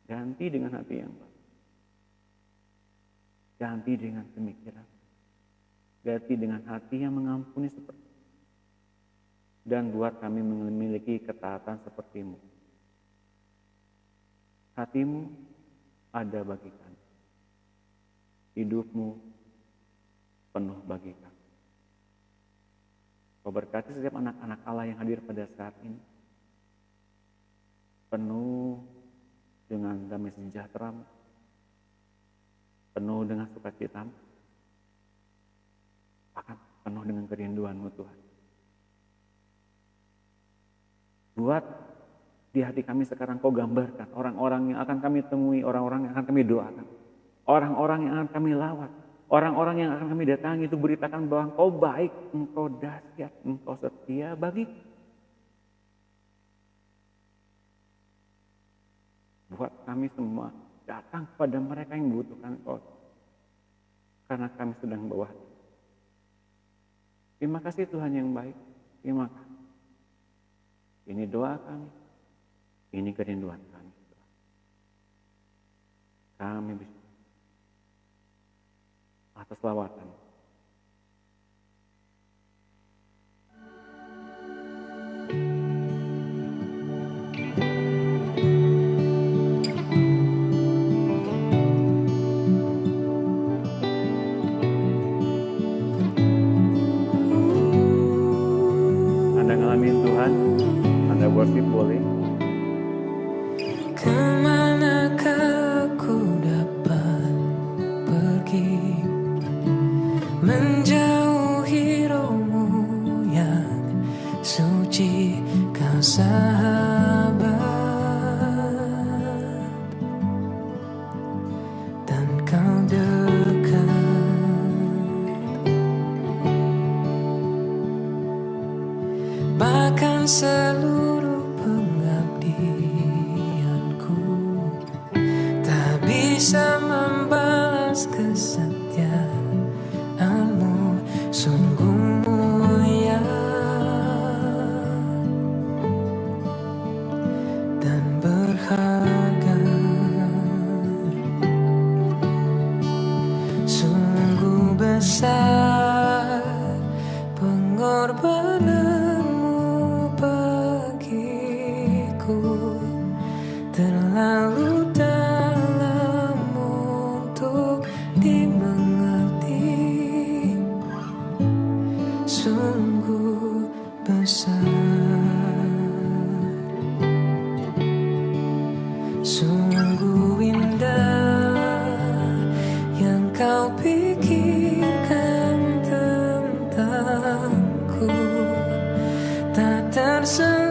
Ganti dengan hati yang baru. Ganti dengan pemikiran. Ganti dengan hati yang mengampuni seperti itu. Dan buat kami memiliki ketaatan seperti-Mu. Hati-Mu ada bagi kami. Hidup-Mu penuh bagi kami. Kau berkati setiap anak-anak Allah yang hadir pada saat ini. Penuh dengan damai sejahtera, penuh dengan sukacita, bahkan penuh dengan kerinduan-Mu Tuhan. Buat di hati kami sekarang Kau gambarkan orang-orang yang akan kami temui, orang-orang yang akan kami doakan, orang-orang yang akan kami lawat, orang-orang yang akan kami datangi, itu beritakan bahwa Engkau baik, Engkau dahsyat, Engkau setia bagi. Buat kami semua datang kepada mereka yang membutuhkan Engkau, karena kami sedang bawah. Terima kasih Tuhan yang baik. Terima kasih. Ini doa kami. Ini kerinduan kami. Kami bersyukur atas lawatan. Anda ngalamin Tuhan, Anda worship boleh. Kemanakah aku dapat pergi, menjauhi rohmu yang suci, Kau sahabat, dan Kau dekat. Bahkan seluruh pengabdianku tak bisa membalas kesetiaan-Mu, sungguh mulia dan berharga. Sungguh besar pengorbanan-Mu bagiku, terlalu dalam untuk dimengerti. Sungguh besar, sungguh indah yang Kau pikirkan tentangku, tak terselami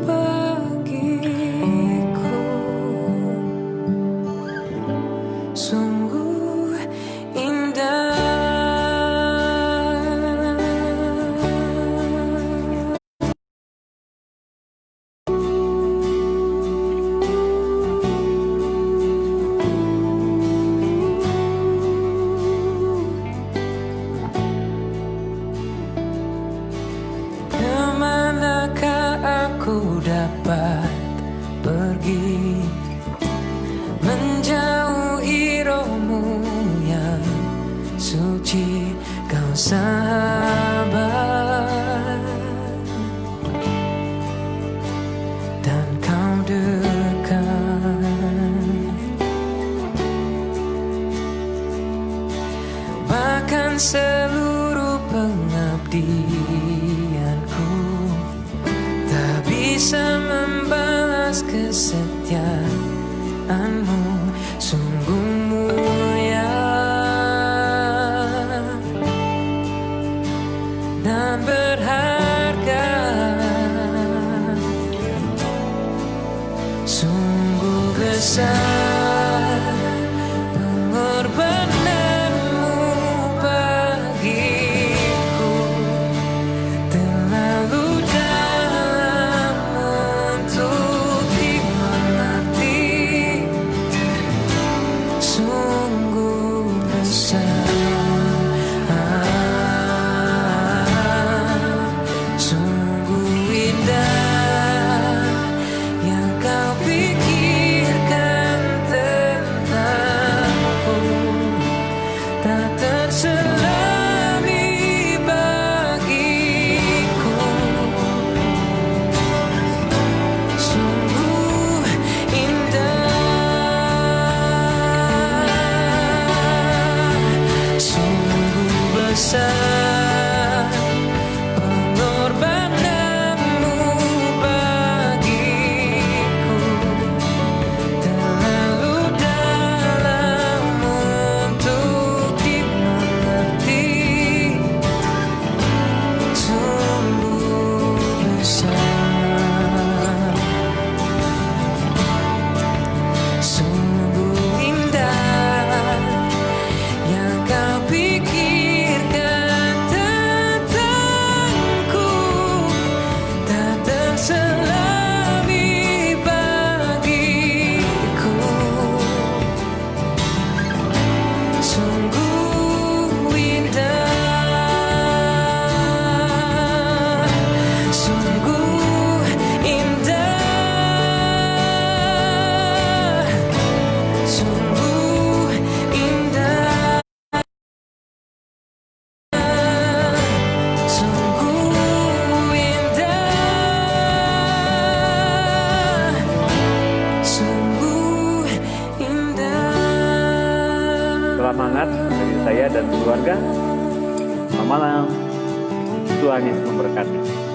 bagiku. Sungguh indah menjauhi rohmu yang suci, kau sabar dan kau dekat, bahkan seluruh pengabdianku tak bisa membalas kesetiaanmu, sungguh mulia dan berharga, sungguh besar pengorbananmu bagiku, terlalu dalam untuk dimengerti, sungguh besar, sungguh indah yang kau pikirkan tentangku, tak terselami bagiku, sungguh indah, sungguh besar pengorbananmu bagiku, terlalu dalam untuk dimengerti, sungguh besar, sungguh indah yang kau pikirkan tentangku, tak terselami bagiku, sungguh indah, sungguh indah, sungguh indah, sungguh indah, sungguh indah. Selamat hangat dari saya dan keluarga. Selamat malam. Tuhan Yesus memberkati.